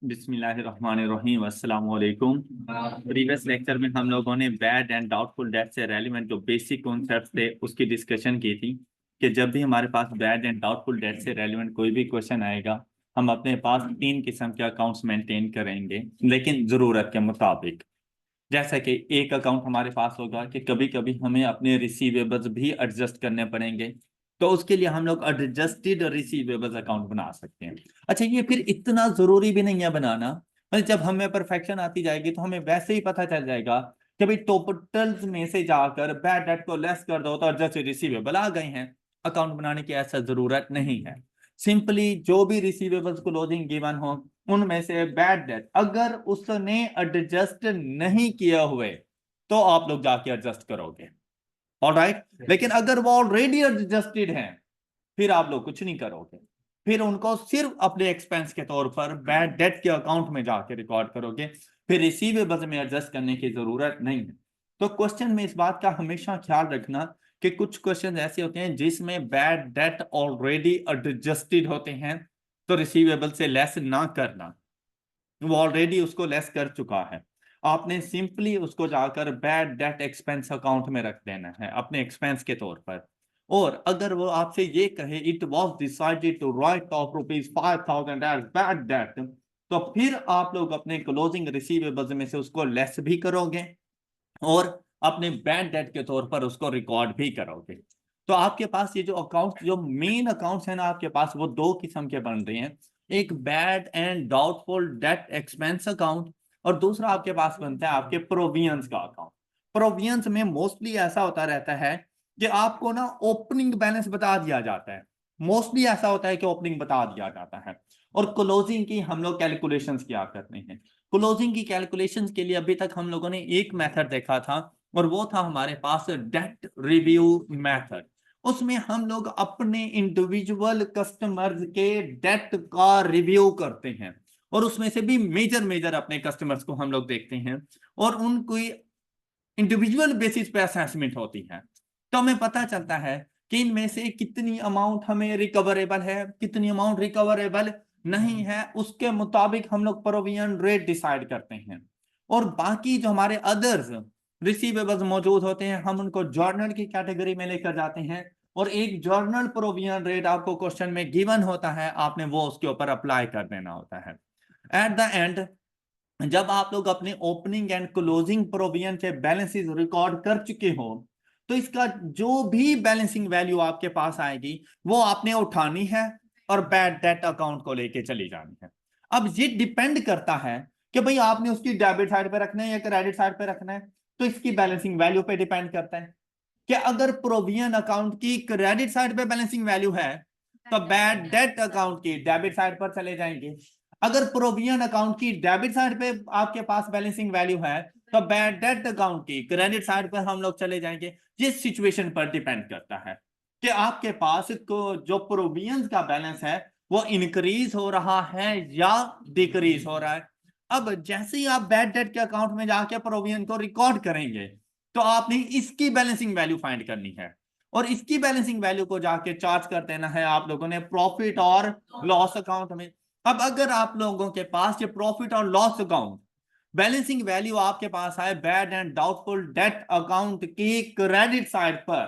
बिस्मिल्लाहिर्रहमानिर्रहीम अस्सलाम वालेकुम। प्रीवियस लेक्चर में हम लोगों ने बैड एंड डाउटफुल डेट से रेलिवेंट जो बेसिक कॉन्सेप्ट्स थे उसकी डिस्कशन की थी कि जब भी हमारे पास बैड एंड डाउटफुल डेट से रेलिवेंट कोई भी क्वेश्चन आएगा, हम अपने पास तीन किस्म के अकाउंट्स मेंटेन करेंगे, लेकिन ज़रूरत के मुताबिक। जैसा कि एक अकाउंट हमारे पास होगा कि कभी कभी हमें अपने रिसीवेबल्स भी एडजस्ट करने पड़ेंगे, तो उसके लिए हम लोग एडजस्टेड रिसीवेबल्स अकाउंट बना सकते हैं। अच्छा, ये फिर इतना जरूरी भी नहीं है बनाना। मतलब जब हमें परफेक्शन आती जाएगी तो हमें वैसे ही पता चल जाएगा कि भाई टोटल्स में से जाकर बैड डेट को लेस कर दो तो एडजस्टेड रिसीवेबल आ गए हैं। अकाउंट बनाने की ऐसा जरूरत नहीं है। सिंपली जो भी रिसीवेबल्स क्लोजिंग गिवन हो उनमें से बैड डेट अगर उसने एडजस्ट नहीं किया हुए तो आप लोग जाके एडजस्ट करोगे। ऑलराइट, लेकिन अगर वो ऑलरेडी एडजस्टेड हैं फिर आप लोग कुछ नहीं करोगे। फिर उनको सिर्फ अपने एक्सपेंस के तौर पर बैड डेट के अकाउंट में जाके रिकॉर्ड करोगे। फिर रिसीवेबल्स में एडजस्ट करने की जरूरत नहीं है। तो क्वेश्चन में इस बात का हमेशा ख्याल रखना कि कुछ क्वेश्चन ऐसे होते हैं जिसमें बैड डेट ऑलरेडी एडजस्टेड होते हैं, तो रिसीवेबल से लेस ना करना। वो ऑलरेडी उसको लेस कर चुका है, आपने सिंपली उसको जाकर बैड डेट एक्सपेंस अकाउंट में रख देना है अपने एक्सपेंस के तौर पर। और अगर वो आपसे ये कहे it was decided to write off ₹5,000 as bad debt, तो फिर आप लोग अपने क्लोजिंग रिसीवेबल्स में से उसको लेस भी करोगे और अपने बैड डेट के तौर पर उसको रिकॉर्ड भी करोगे। तो आपके पास ये जो अकाउंट जो मेन अकाउंट्स है ना आपके पास, वो दो किस्म के बन रहे हैं। एक bad and doubtful date expense account और दूसरा आपके पास बनता है आपके प्रोविजंस का अकाउंट। प्रोविजंस में मोस्टली ऐसा होता रहता है कि आपको ना ओपनिंग बैलेंस बता दिया जाता है। मोस्टली ऐसा होता है कि ओपनिंग बता दिया जाता है और क्लोजिंग की हम लोग कैलकुलेशंस किया करते हैं। क्लोजिंग की कैलकुलेशंस के लिए अभी तक हम लोगों ने एक मेथड देखा था और वो था हमारे पास डेट रिव्यू मेथड। उसमें हम लोग अपने इंडिविजुअल कस्टमर्स के डेट का रिव्यू करते हैं और उसमें से भी मेजर मेजर अपने कस्टमर्स को हम लोग देखते हैं और उनकी इंडिविजुअल बेसिस पे असेसमेंट होती है। तो हमें पता चलता है कि इनमें से कितनी अमाउंट हमें रिकवरेबल है, कितनी अमाउंट रिकवरेबल नहीं है, उसके मुताबिक हम लोग प्रोविजन रेट डिसाइड करते हैं। और बाकी जो हमारे अदर्स रिसीवेबल्स मौजूद होते हैं हम उनको जर्नल की कैटेगरी में लेकर जाते हैं और एक जर्नल प्रोविजन रेट आपको क्वेश्चन में गिवन होता है, आपने वो उसके ऊपर अप्लाई कर देना होता है। एट द एंड जब आप लोग अपने ओपनिंग एंड क्लोजिंग प्रोविजन के बैलेंसेस रिकॉर्ड कर चुके हो तो इसका जो भी बैलेंसिंग वैल्यू आपके पास आएगी वो आपने उठानी है और बैड डेट अकाउंट को लेके चली जानी है। अब ये डिपेंड करता है कि भाई आपने उसकी डेबिट साइड पे रखना है या क्रेडिट साइड पे रखना है। तो इसकी बैलेंसिंग वैल्यू पे डिपेंड करता है कि अगर प्रोविजन अकाउंट की क्रेडिट साइड पे बैलेंसिंग वैल्यू है तो बैड डेट अकाउंट की डेबिट साइड पर चले जाएंगे। अगर प्रोविजन अकाउंट की डेबिट साइड पे आपके पास बैलेंसिंग वैल्यू है तो बैड डेट अकाउंट की क्रेडिट साइड पर हम लोग चले जाएंगे। जिस सिचुएशन पर डिपेंड करता है कि आपके पास जो प्रोविजन का बैलेंस है वो इंक्रीज हो रहा है या डिक्रीज हो रहा है। अब जैसे ही आप बैड डेट के अकाउंट में जाके प्रोविजन को रिकॉर्ड करेंगे तो आपने इसकी बैलेंसिंग वैल्यू फाइंड करनी है और इसकी बैलेंसिंग वैल्यू को जाके चार्ज कर देना है आप लोगों ने प्रॉफिट और लॉस अकाउंट में। अब अगर आप लोगों के पास ये प्रॉफिट और लॉस अकाउंट बैलेंसिंग वैल्यू आपके पास है bad and doubtful debt account की क्रेडिट साइड पर,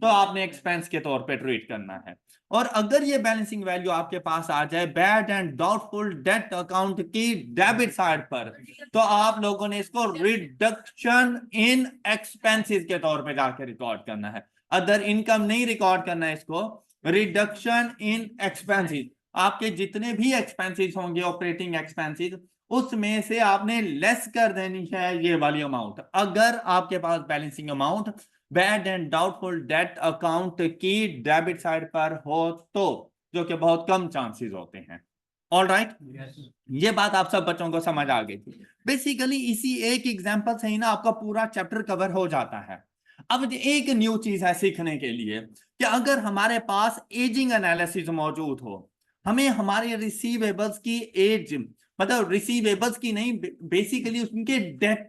तो आपने एक्सपेंस के तौर पे ट्रीट करना है। और अगर ये बैलेंसिंग वैल्यू आपके पास आ जाए bad and doubtful debt account की डेबिट साइड पर, तो आप लोगों ने इसको रिडक्शन इन एक्सपेंसेस के तौर पे जाके रिकॉर्ड करना है। अदर इनकम नहीं रिकॉर्ड करना है, इसको रिडक्शन इन एक्सपेंसेस। आपके जितने भी एक्सपेंसेस होंगे ऑपरेटिंग एक्सपेंसेस उसमें से आपने लेस कर देनी है ये वाली अमाउंट अगर आपके पास balancing amount bad and doubtful debt account की डेबिट साइड पर हो तो, जो कि बहुत कम चांसेस होते हैं। ऑल राइट, ये बात आप सब बच्चों को समझ आ गई थी। बेसिकली इसी एक एग्जांपल से ही ना आपका पूरा चैप्टर कवर हो जाता है। अब एक न्यू चीज है सीखने के लिए कि अगर हमारे पास एजिंग एनालिसिस मौजूद हो, हमें हमारे रिसीवेबल्स की एज, मतलब रिसीवेबल्स की नहीं, बेसिकली उनके डेट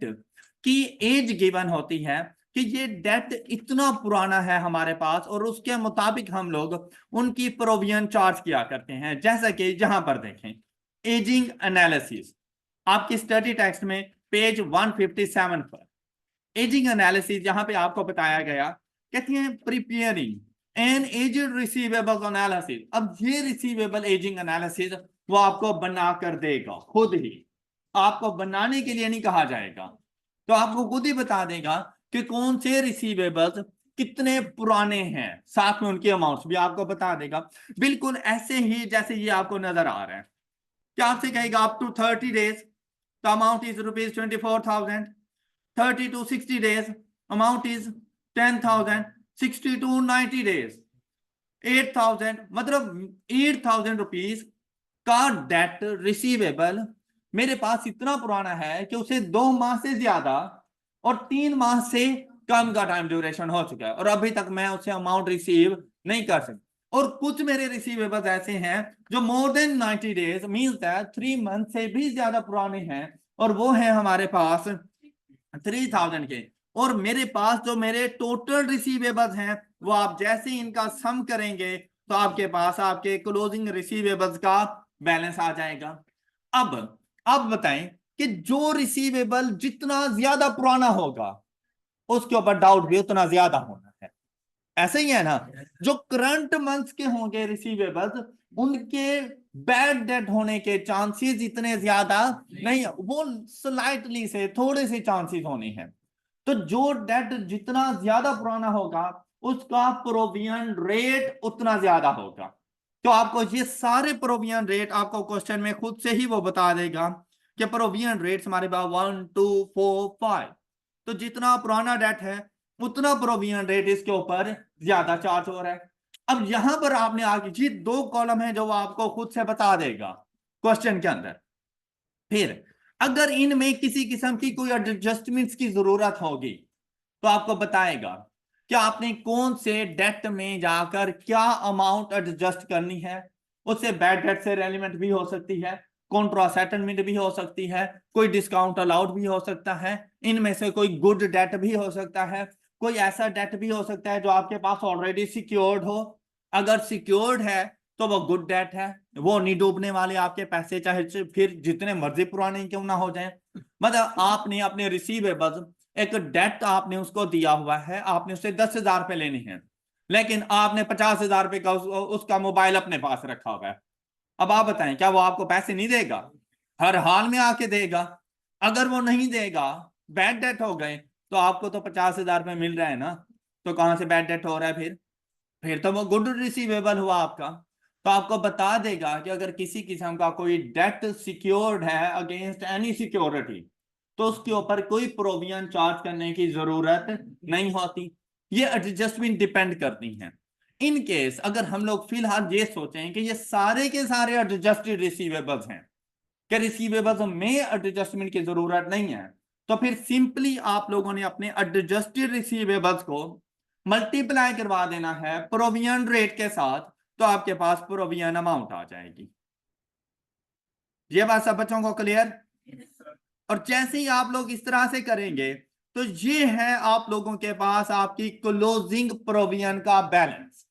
की एज गिवन होती है कि ये डेट इतना पुराना है हमारे पास और उसके मुताबिक हम लोग उनकी प्रोविजन चार्ज किया करते हैं। जैसा कि यहां पर देखें एजिंग एनालिसिस, आपकी स्टडी टेक्स्ट में पेज 157 पर एजिंग एनालिसिस यहां पे आपको बताया गया, कहती हैं preparing an aged receivable analysis. अब ये रिसीवेबल एजिंग एनालिसिस वो आपको बना कर देगा खुद ही, आपको बनाने के लिए नहीं कहा जाएगा, तो आपको खुद ही बता देगा कि कौन से रिसीवेबल्स कितने पुराने हैं, साथ में उनके अमाउंट्स भी आपको बता देगा, बिल्कुल ऐसे ही जैसे ये आपको नजर आ रहा है। क्या आपसे कहेगा up to 30 days the amount is ₹24,000, 30 to 60 days amount is 10,000, 60 to 90 days 8,000, मतलब 8,000 रुपीज का डेट रिसीवेबल मेरे पास इतना पुराना है कि उसे 2 माह से ज्यादा और 3 माह से कम का टाइम ड्यूरेशन हो चुका है और अभी तक मैं उसे अमाउंट रिसीव नहीं कर सकता। और कुछ मेरे रिसीवेबल्स ऐसे हैं जो more than 90 days means that 3 month से भी ज्यादा पुराने हैं और वो है हमारे पास 3,000 के। और मेरे पास जो मेरे टोटल रिसीवेबल्स हैं वो आप जैसे ही इनका सम करेंगे तो आपके पास आपके क्लोजिंग रिसीवेबल्स का बैलेंस आ जाएगा। अब बताएं कि जो रिसीवेबल जितना ज्यादा पुराना होगा उसके ऊपर डाउट भी उतना ज्यादा होना है, ऐसे ही है ना। जो करंट मंथ्स के होंगे रिसीवेबल्स उनके बैड डेट होने के चांसेस इतने ज्यादा नहीं, वो स्लाइटली से थोड़े से चांसेस होने हैं। तो जो डेट जितना ज्यादा पुराना होगा उसका प्रोविजन रेट उतना ज्यादा होगा। तो आपको ये सारे प्रोविजन रेट आपको क्वेश्चन में खुद से ही वो बता देगा कि प्रोविजन रेट्स हमारे पास 1 2 4 5, तो जितना पुराना डेट है उतना प्रोविजन रेट इसके ऊपर ज्यादा चार्ज हो रहा है। अब यहां पर आपने आगे जी 2 कॉलम है जो आपको खुद से बता देगा क्वेश्चन के अंदर। फिर अगर इनमें किसी किस्म की कोई एडजस्टमेंट्स की जरूरत होगी तो आपको बताएगा कि आपने कौन से डेट में जाकर क्या अमाउंट एडजस्ट करनी है। उससे बैड डेट से रेलिवेंट भी हो सकती है, कॉन्ट्रा सेटलमेंट भी हो सकती है, कोई डिस्काउंट अलाउड भी हो सकता है, इनमें से कोई गुड डेट भी हो सकता है, कोई ऐसा डेट भी हो सकता है जो आपके पास ऑलरेडी सिक्योर्ड हो। अगर सिक्योर्ड है तो वो गुड डेट है, वो नहीं डूबने वाले आपके पैसे, चाहे फिर जितने मर्जी पुराने क्यों ना हो जाए। मतलब आपने अपने रिसीवेबल्स एक डेट आपने उसको दिया हुआ है, आपने उससे 10,000 रुपए लेने हैं लेकिन आपने 50,000 रुपए का उसका मोबाइल अपने पास रखा हुआ है। अब आप बताएं क्या वो आपको पैसे नहीं देगा? हर हाल में आके देगा। अगर वो नहीं देगा, बैड डेट हो गए, तो आपको तो 50,000 रुपए मिल रहा है ना, तो कहां से बैड डेट हो रहा है? फिर तो वो गुड रिसीवेबल हुआ आपका। तो आपको बता देगा कि अगर किसी किस्म का कोई डेट सिक्योर्ड है अगेंस्ट एनी सिक्योरिटी तो उसके ऊपर कोई प्रोविजन चार्ज करने की जरूरत नहीं होती। ये एडजस्टमेंट डिपेंड करती हैं। इन केस अगर हम लोग फिलहाल ये सोचें कि ये सारे के सारे एडजस्टेड रिसीवेबल्स हैं कि रिसीवेबल्स में एडजस्टमेंट की जरूरत नहीं है, तो फिर सिंपली आप लोगों ने अपने एडजस्टेड रिसीवेबल्स को मल्टीप्लाई करवा देना है प्रोविजन रेट के साथ, तो आपके पास प्रोविजन अमाउंट आ जाएगी। ये बात सब बच्चों को क्लियर? और जैसे ही आप लोग इस तरह से करेंगे तो ये है आप लोगों के पास आपकी क्लोजिंग प्रोविजन का बैलेंस।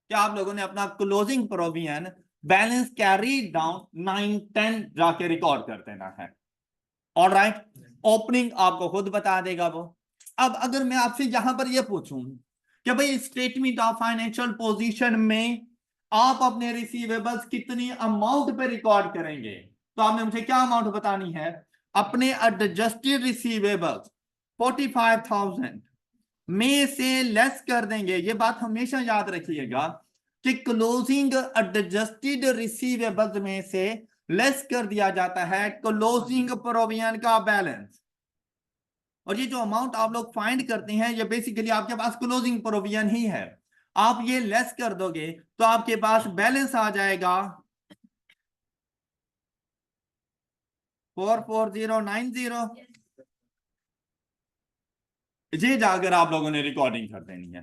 क्या आप लोगों ने अपना closing provision balance carry down 9-10 जाके रिकॉर्ड कर देना है। ऑलराइट, ओपनिंग आपको खुद बता देगा वो। अब अगर मैं आपसे यहां पर यह पूछूं कि भाई स्टेटमेंट ऑफ फाइनेंशियल पोजीशन में आप अपने रिसीवेबल्स कितनी अमाउंट पे रिकॉर्ड करेंगे, तो आपने मुझे क्या अमाउंट बतानी है? अपने एडजस्टेड रिसीवेबल्स 45,000 में से लेस कर देंगे। ये बात हमेशा याद रखिएगा कि क्लोजिंग एडजस्टेड रिसीवेबल्स में से लेस कर दिया जाता है क्लोजिंग प्रोविजन का बैलेंस। और ये जो अमाउंट आप लोग फाइंड करते हैं ये बेसिकली आपके पास क्लोजिंग प्रोविजन ही है। आप ये लेस कर दोगे तो आपके पास बैलेंस आ जाएगा 44090। ये जाकर आप लोगों ने रिकॉर्डिंग कर देनी है।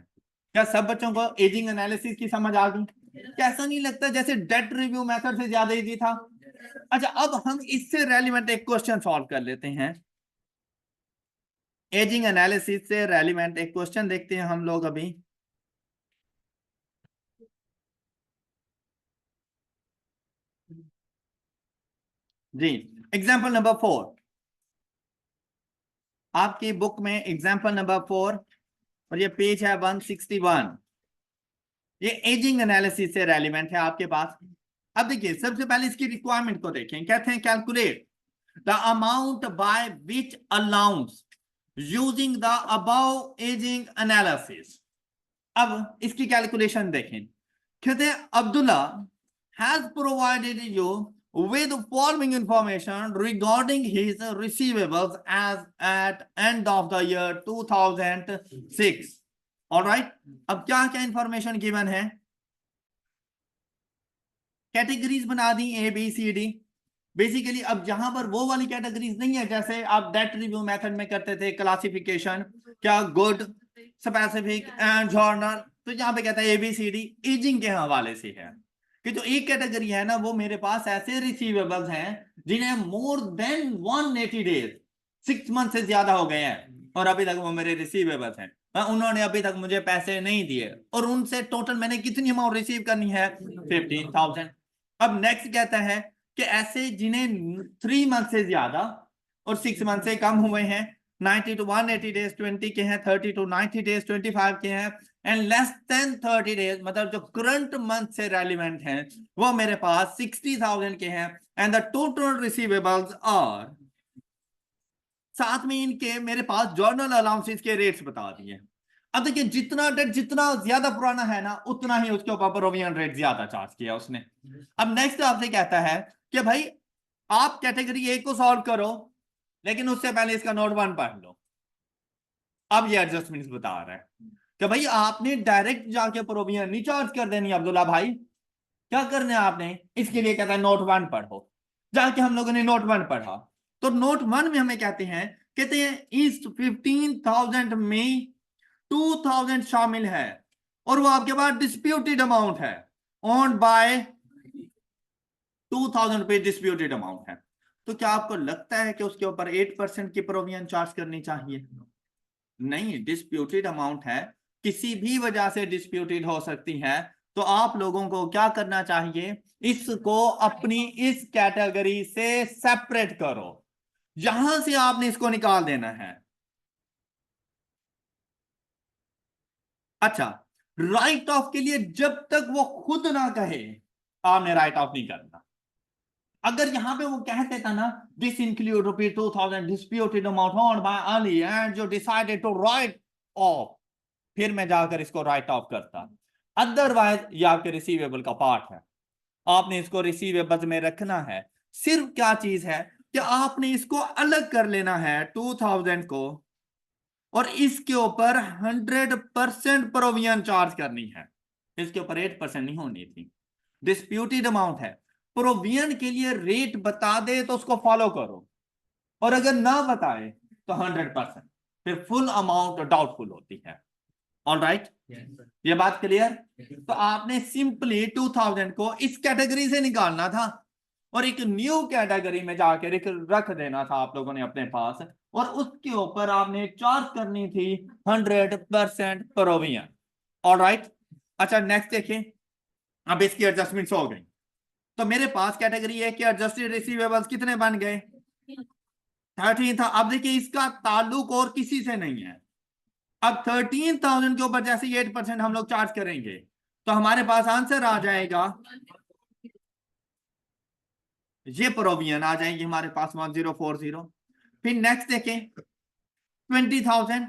क्या सब बच्चों को एजिंग एनालिसिस की समझ आ गई? कैसा नहीं लगता जैसे डेट रिव्यू मेथड से ज्यादा इजी था? अच्छा, अब हम इससे रेलिवेंट एक क्वेश्चन सॉल्व कर लेते हैं। एजिंग एनालिसिस से रेलिवेंट एक क्वेश्चन देखते हैं हम लोग अभी। जी। एग्जाम्पल नंबर 4, आपकी बुक में एग्जाम्पल नंबर 4 और ये पेज है 161। ये एजिंग एनालिसिस से रेलिवेंट है आपके पास। अब देखिए सबसे पहले इसकी रिक्वायरमेंट को देखें। कहते हैं calculate the amount by which allowance using the above ageing analysis. अब इसकी कैलकुलेशन देखें। कहते हैं Abdullah has provided you with following information regarding his receivables as at end of the year 2006. All right, अब क्या क्या इंफॉर्मेशन गिवन है? Categories बना दी A B C D. Basically अब जहां पर वो वाली कैटेगरीज नहीं है जैसे आप डेट रिव्यू मेथड में करते थे क्लासिफिकेशन, क्या गुड, स्पेसिफिक एंड जर्नल, तो यहाँ पे कहता है एबीसीडी एजिंग के हवाले से है कि जो एक कैटेगरी है ना वो मेरे पास ऐसे रिसीवेबल्स हैं जिन्हें मोर देन 180 डेज 6 मंथ से ज्यादा हो गए हैं और अभी तक वो मेरे रिसीवेबल्स हैं, उन्होंने अभी तक मुझे पैसे नहीं दिए और उनसे टोटल मैंने कितनी अमाउंट रिसीव करनी है 15,000। अब नेक्स्ट कहता है कि ऐसे जिन्हें 3 मंथ से ज्यादा और 6 मंथ से कम हुए हैं, 90 to 180 डेज 20 के हैं, 30 to 90 डेज 25 के हैं, एंड लेस देन 30 डेज मतलब जो करंट मंथ से रेलिवेंट हैं वो मेरे पास 60,000 के हैं, and the total receivables are, साथ में इनके मेरे पास जर्नल अलाउंसेस के रेट्स बता दिए। अब देखिए जितना डेट जितना ज्यादा पुराना है ना उतना ही उसके ऊपर प्रोविजन रेट ज्यादा चार्ज किया उसने। अब नेक्स्ट आपसे कहता है कि भाई आप कैटेगरी ए को सॉल्व करो लेकिन उससे पहले इसका नोट 1 पढ़ लो। अब ये एडजस्टमेंट्स बता रहा है कि भाई आपने डायरेक्ट जाके प्रोविजन नहीं चार्ज कर देनी अब्दुल्ला भाई, क्या करना है आपने, इसके लिए कहता है नोट 1 पढ़ो। जाके हम लोगों ने नोट 1 पढ़ा तो नोट 1 में हमें कहते हैं इस 15,000 में 2,000 शामिल है और वो आपके पास डिस्प्यूटेड अमाउंट है, ओन्ड बाय 2,000 रुपए डिस्प्यूटेड अमाउंट है। तो क्या आपको लगता है कि उसके ऊपर 8% की प्रोविजन चार्ज करनी चाहिए? नहीं, डिस्प्यूटेड अमाउंट है, किसी भी वजह से डिस्प्यूटेड हो सकती है, तो आप लोगों को क्या करना चाहिए, इसको अपनी इस कैटेगरी से सेपरेट करो, यहां से आपने इसको निकाल देना है। अच्छा, राइट ऑफ के लिए जब तक वो खुद ना कहे आपने राइट ऑफ नहीं करना। अगर यहां पे वो कह देता ना this include ₹2,000 disputed amount on by Ali and जो डिसाइडेड टू राइट ऑफ, फिर मैं जाकर इसको राइट ऑफ करता। अदरवाइज ये आपके रिसीवेबल का पार्ट है, आपने इसको रिसीवेबल में रखना है। सिर्फ क्या चीज है कि आपने इसको अलग कर लेना है 2,000 को और इसके ऊपर 100% प्रोविजन चार्ज करनी है, इसके ऊपर 8% नहीं होनी थी। डिस्प्यूटेड अमाउंट है, प्रोविजन के लिए रेट बता दे तो उसको फॉलो करो और अगर ना बताए तो 100%, फिर फुल अमाउंट डाउटफुल होती है। ऑल राइट, ये बात क्लियर? तो आपने सिंपली 2,000 को इस कैटेगरी से निकालना था और एक न्यू कैटेगरी में जाकर रख देना था आप लोगों ने अपने पास, और उसके ऊपर आपने चार्ज करनी थी 100% प्रोविजन। ऑल राइट, अच्छा नेक्स्ट देखिए। अब इसकी एडजस्टमेंट्स हो गई तो मेरे पास कैटेगरी है कि एडजस्टेड रिसीवेबल्स कितने बन गए, 13 था। अब देखिए इसका ताल्लुक और किसी से नहीं है। अब 13,000 के ऊपर जैसे 8% हम लोग चार्ज करेंगे तो हमारे पास आंसर आ जाएगा, ये प्रोविजन आ जाएंगे हमारे पास 1040। फिर नेक्स्ट देखें 20,000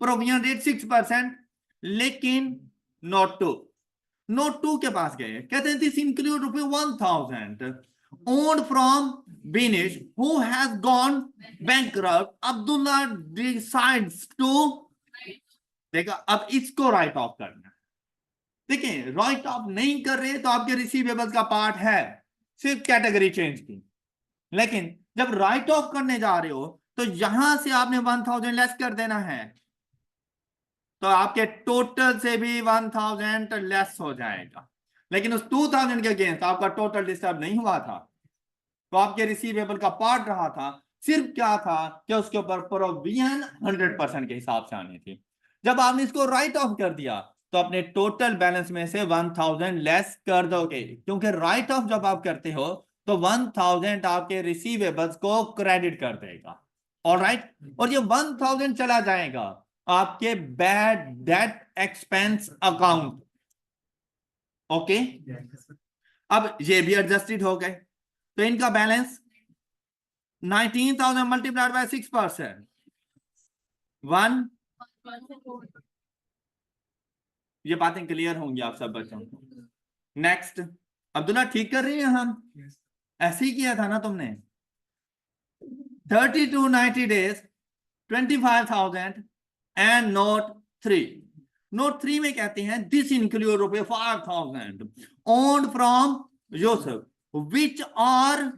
प्रोविजन रेट 6%, लेकिन नोट टू के पास गए, कहते हैं this include ₹1,000 owned from Binish who has gone bankrupt. Abdullah decides to, देखा, अब इसको राइट ऑफ करना। देखिए राइट ऑफ नहीं कर रहे तो आपके रिसीवेबल्स का पार्ट है, सिर्फ कैटेगरी चेंज की, लेकिन जब राइट ऑफ करने जा रहे हो तो यहां से आपने 1,000 लेस कर देना है, तो आपके टोटल से भी 1,000 लेस हो जाएगा, लेकिन उस 2,000 के अगेंस्ट आपका टोटल डिस्टर्ब नहीं हुआ था, तो आपके रिसीवेबल का पार्ट रहा था। सिर्फ क्या था कि उसके ऊपर प्रोविजन 100% के हिसाब से आनी थी। जब आपने इसको राइट ऑफ कर दिया तो अपने टोटल बैलेंस में से 1,000 लेस कर दोगे, क्योंकि राइट ऑफ जब आप करते हो तो 1000 आपके रिसीवेबल्स को क्रेडिट कर देगा। ऑलराइट, और ये 1000 चला जाएगा आपके bad debt expense account. Okay, अब ये भी एडजस्टेड हो गए, तो इनका बैलेंस 19,000 मल्टीप्लाइड बाय 6%, 1। ये बातें क्लियर होंगी आप सब बच्चों को। नेक्स्ट, अब्दुल्ला ठीक कर रही है हम? ऐसे ही किया था ना तुमने। 30 to 90 days 25,000 and note 3। Note 3 में कहते हैं दिस इंक्लूड रुपए 5,000 owned from Joseph which are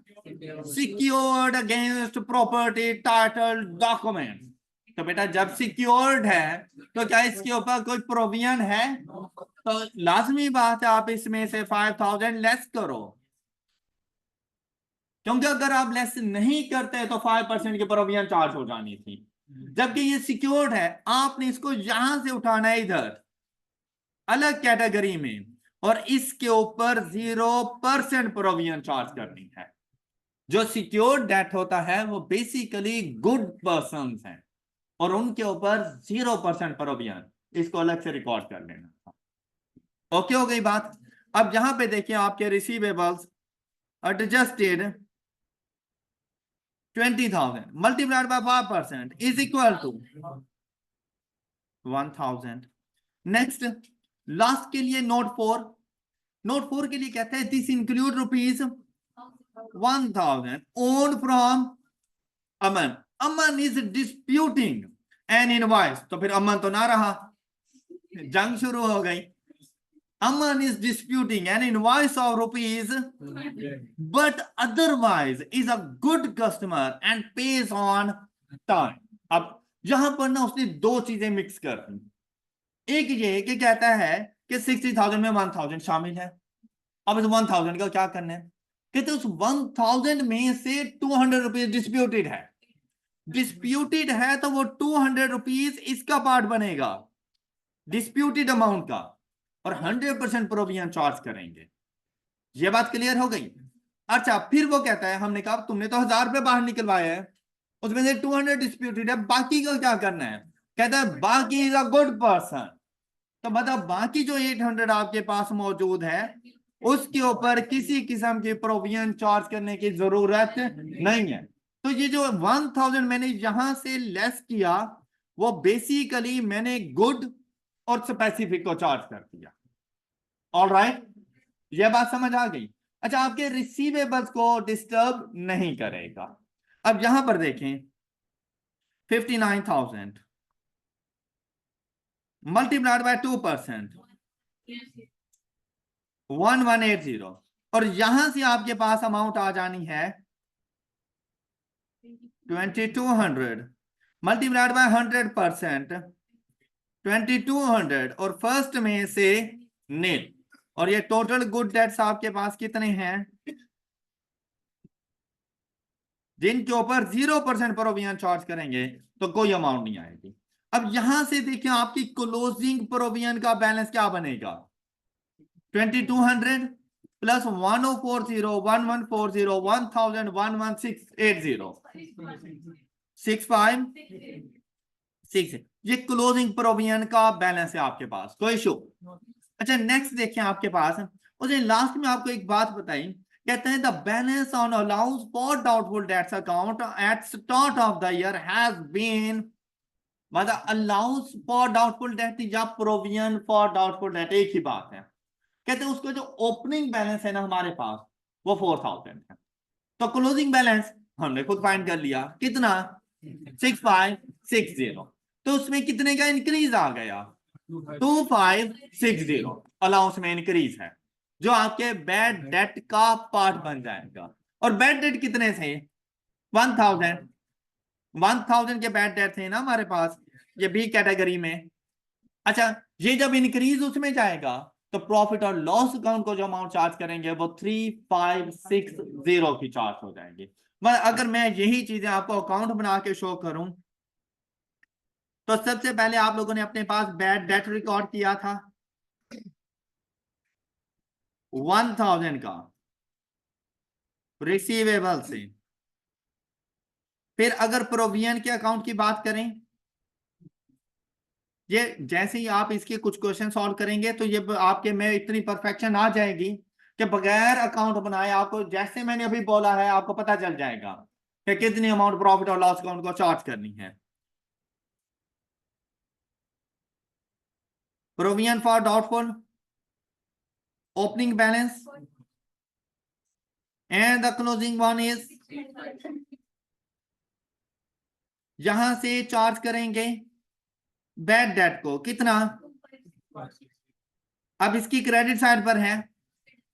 secured against property title document. तो बेटा जब सिक्योर्ड है तो क्या इसके ऊपर कोई प्रोविजन है? तो लाजमी बात है आप इसमें से 5,000 लेस करो, क्योंकि अगर आप लेस नहीं करते तो 5% की प्रोविजन चार्ज हो जानी थी। जबकि ये सिक्योर्ड है, आपने इसको यहां से उठाना है इधर अलग कैटेगरी में, और इसके ऊपर 0% प्रोविजन चार्ज करनी है। जो सिक्योर्ड डेट होता है वो बेसिकली गुड पर्संस हैं, और उनके ऊपर 0% प्रोविजन, इसको अलग से रिकॉर्ड कर लेना। ओके हो गई बात। अब यहां पे देखिए आपके receivables adjusted 20,000 multiplied by 5% is equal to 1,000। Next, last के लिए नोट 4। नोट 4 के लिए कहते हैं this include rupees 1,000 own from Aman. Aman is disputing N invoice. तो फिर अमन तो ना रहा, जंग शुरू हो गई। Aman is disputing an invoice of rupees, but otherwise is a good customer and pays on time। अब यहां पर ना उसने दो चीजें मिक्स कर दी। एक ये कि कहता है कि 60,000 में 1,000 शामिल है। अब इस 1,000 का क्या करना है? कहते उस 1,000 में से 200 रुपीज डिस्प्यूटेड है। डिस्प्यूटेड है तो वो 200 रुपीज इसका पार्ट बनेगा, डिस्प्यूटेड अमाउंट का, और 100% प्रोविजन चार्ज करेंगे। ये बात क्लियर हो गई? अच्छा, फिर वो कहता है हमने कहा तुमने तो 1,000 रुपए बाहर निकलवाए हैं, उसमें से 200 डिस्प्यूटेड है, बाकी का क्या करना है? कहता है बाकी इज अ गुड पर्सन। तो मतलब बाकी जो 800 आपके पास मौजूद है उसके ऊपर किसी किस्म की प्रोविजन चार्ज करने की जरूरत नहीं है। तो ये जो 1,000 मैंने यहां से लेस किया वो बेसिकली मैंने गुड और स्पेसिफिक को चार्ज कर दिया। ऑलराइट, यह बात समझ आ गई? अच्छा, आपके रिसीवेबल्स को डिस्टर्ब नहीं करेगा। अब यहां पर देखें 59,000 मल्टीप्लाइड बाय 2%, 1180, और यहां से आपके पास अमाउंट आ जानी है 2,200 मल्टीप्लाइड बाय 100%, 2,200, और फर्स्ट में से नील। और ये टोटल गुड डेट्स आपके पास कितने हैं जिनके ऊपर 0% प्रोविजन चार्ज करेंगे तो कोई अमाउंट नहीं आएगी। अब यहां से देखिए आपकी क्लोजिंग प्रोविजन का बैलेंस क्या बनेगा? 2,200 प्लस 1,040 1,140 1,000 1,180 6,566, ये क्लोजिंग प्रोविजन का बैलेंस है आपके पास, कोई इशू? अच्छा, नेक्स्ट देखिए आपके पास उसने लास्ट में आपको एक बात बताई, कहते हैं the balance on allowance for doubtful debts account at start of the year has been, मतलब अलाउंस फॉर डाउटफुल डेट या प्रोविजन फॉर डाउटफुल डेट एक ही बात है। कहते हैं उसका जो ओपनिंग बैलेंस है ना हमारे पास वो 4,000 है, तो क्लोजिंग बैलेंस हमने खुद फाइंड कर लिया, कितना? 6,560। तो उसमें कितने का इंक्रीज आ गया? 2,560 अलाउंस में इंक्रीज है, जो आपके बैड डेट का पार्ट बन जाएगा। और बैड डेट कितने थे? 1,000 के बैड डेट थे ना हमारे पास, ये बी कैटेगरी में। अच्छा, ये जब इंक्रीज उसमें जाएगा तो प्रॉफिट और लॉस अकाउंट को जो अमाउंट चार्ज करेंगे वो 3,560 की चार्ज हो जाएंगे। अगर मैं यही चीजें आपको अकाउंट बना के शो करूं तो सबसे पहले आप लोगों ने अपने पास बैड डेट रिकॉर्ड किया था 1,000 का, रिसीवेबल से। फिर अगर प्रोविजन के अकाउंट की बात करें, ये जैसे ही आप इसके कुछ क्वेश्चन सॉल्व करेंगे तो ये आपके में इतनी परफेक्शन आ जाएगी कि बगैर अकाउंट बनाए आपको, जैसे मैंने अभी बोला है, आपको पता चल जाएगा कि कितनी अमाउंट प्रॉफिट और लॉस अकाउंट को चार्ज करनी है। Provision for doubtful, opening balance, and the closing one is, यहां से चार्ज करेंगे बैड डेट को कितना, अब इसकी क्रेडिट साइड पर है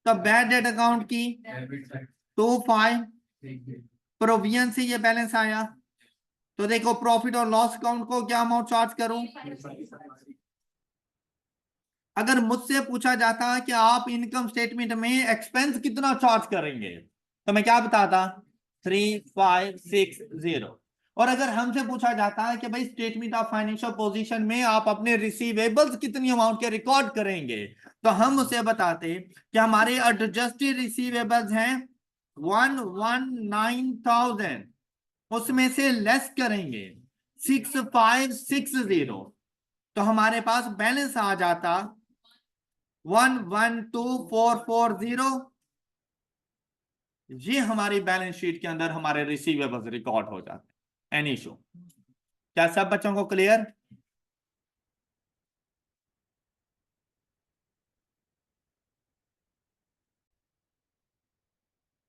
तो बैड डेट अकाउंट की 25, प्रोविजन से ये बैलेंस आया तो देखो प्रॉफिट और लॉस अकाउंट को क्या अमाउंट चार्ज करूं। अगर मुझसे पूछा जाता कि आप इनकम स्टेटमेंट में एक्सपेंस कितना चार्ज करेंगे तो मैं क्या बताता, 3560। और अगर हमसे पूछा जाता है कि भाई स्टेटमेंट ऑफ फाइनेंशियल पोजीशन में आप अपने रिसीवेबल्स कितनी अमाउंट के रिकॉर्ड करेंगे तो हम उसे बताते कि हमारे एडजस्टेड रिसीवेबल्स हैं 119,000, उसमें से लेस करेंगे 6560 तो हमारे पास बैलेंस आ जाता 112,440। ये हमारी बैलेंस शीट के अंदर हमारे रिसीवेबल्स रिकॉर्ड हो जाते हैं। Any issue? क्या सब बच्चों को क्लियर?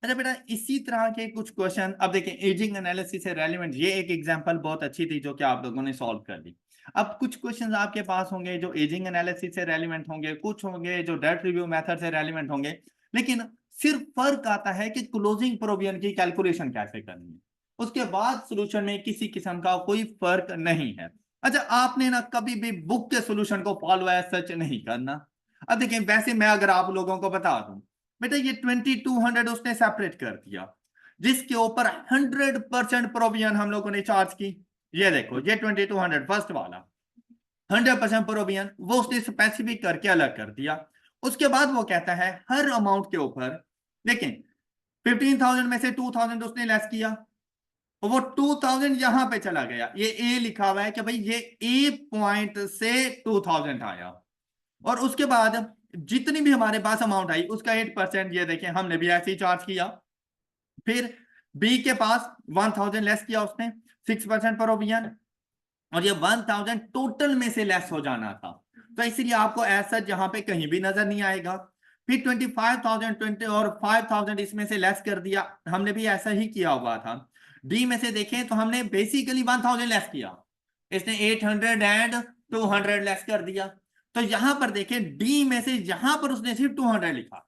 अच्छा बेटा, इसी तरह के कुछ क्वेश्चन अब देखें, एजिंग एनालिसिस से रेलिवेंट, ये एक एग्जांपल बहुत अच्छी थी जो कि आप लोगों ने सॉल्व कर दी। अब कुछ क्वेश्चंस आपके पास होंगे जो एजिंग एनालिसिस से रेलिवेंट होंगे, कुछ होंगे जो डेट रिव्यू मेथड से रेलिवेंट होंगे, लेकिन सिर्फ फर्क आता है कि क्लोजिंग प्रोविजन की कैलकुलेशन कैसे करनी है, उसके बाद सोल्यूशन में किसी किस्म का कोई फर्क नहीं है। अच्छा, आपने ना कभी भी बुक के सोल्यूशन को फॉलो एज सच नहीं करना। अब देखें, वैसे मैं अगर आप लोगों को बता दूं बेटा, ये 2200 उसने सेपरेट कर दिया जिसके ऊपर 100% प्रोविजन हम लोगों ने चार्ज की। ये देखो, ये 2200 फर्स्ट वाला 100% प्रोविजन वो उसने स्पेसिफिक करके अलग कर दिया। उसके बाद वो कहता है हर अमाउंट के ऊपर, देखें 15,000 में से 2,000 उसने लेस किया, वो 2,000 यहां पे चला गया, ये ए लिखा हुआ है कि भाई ये ए पॉइंट से 2,000 आया। और उसके बाद जितनी भी हमारे पास अमाउंट आई उसका 8%, ये देखें हमने भी ऐसे ही चार्ज किया। फिर बी के पास 1,000 लेस किया उसने, 6% प्रोविजन, और ये 1,000 टोटल में से लेस हो जाना था, तो इसलिए आपको ऐसा यहां पे कहीं भी नजर नहीं आएगा। फिर 25,000 20 और 5,000 इसमें से लेस कर दिया, हमने भी ऐसा ही किया हुआ था। डी में से देखें तो हमने बेसिकली 1,000 लेस किया, इसने 800 एंड 200 लेस कर दिया। तो यहां पर देखें डी में से यहां पर उसने सिर्फ 200 लिखा।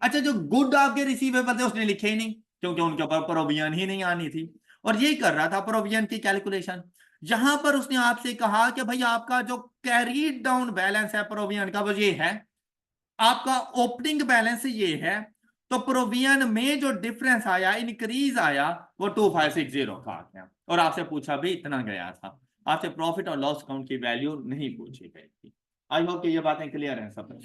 अच्छा, जो गुड आपके रिसीवेबल थे उसने लिखे ही नहीं क्योंकि उनके ऊपर प्रोविजन ही नहीं आनी थी, और यही कर रहा था प्रोविजन की कैलकुलेशन। यहां पर उसने आपसे कहा कि भाई आपका जो कैरीड डाउन बैलेंस है प्रोविजन का वो ये है, आपका ओपनिंग बैलेंस ये है, तो प्रोविजन में जो डिफरेंस आया, इंक्रीज आया, वो 2560 का आ गया, और आपसे पूछा भी इतना गया था, आपसे प्रॉफिट और लॉस अकाउंट की वैल्यू नहीं पूछी गई थी। आई होप कि ये बातें क्लियर हैं सब।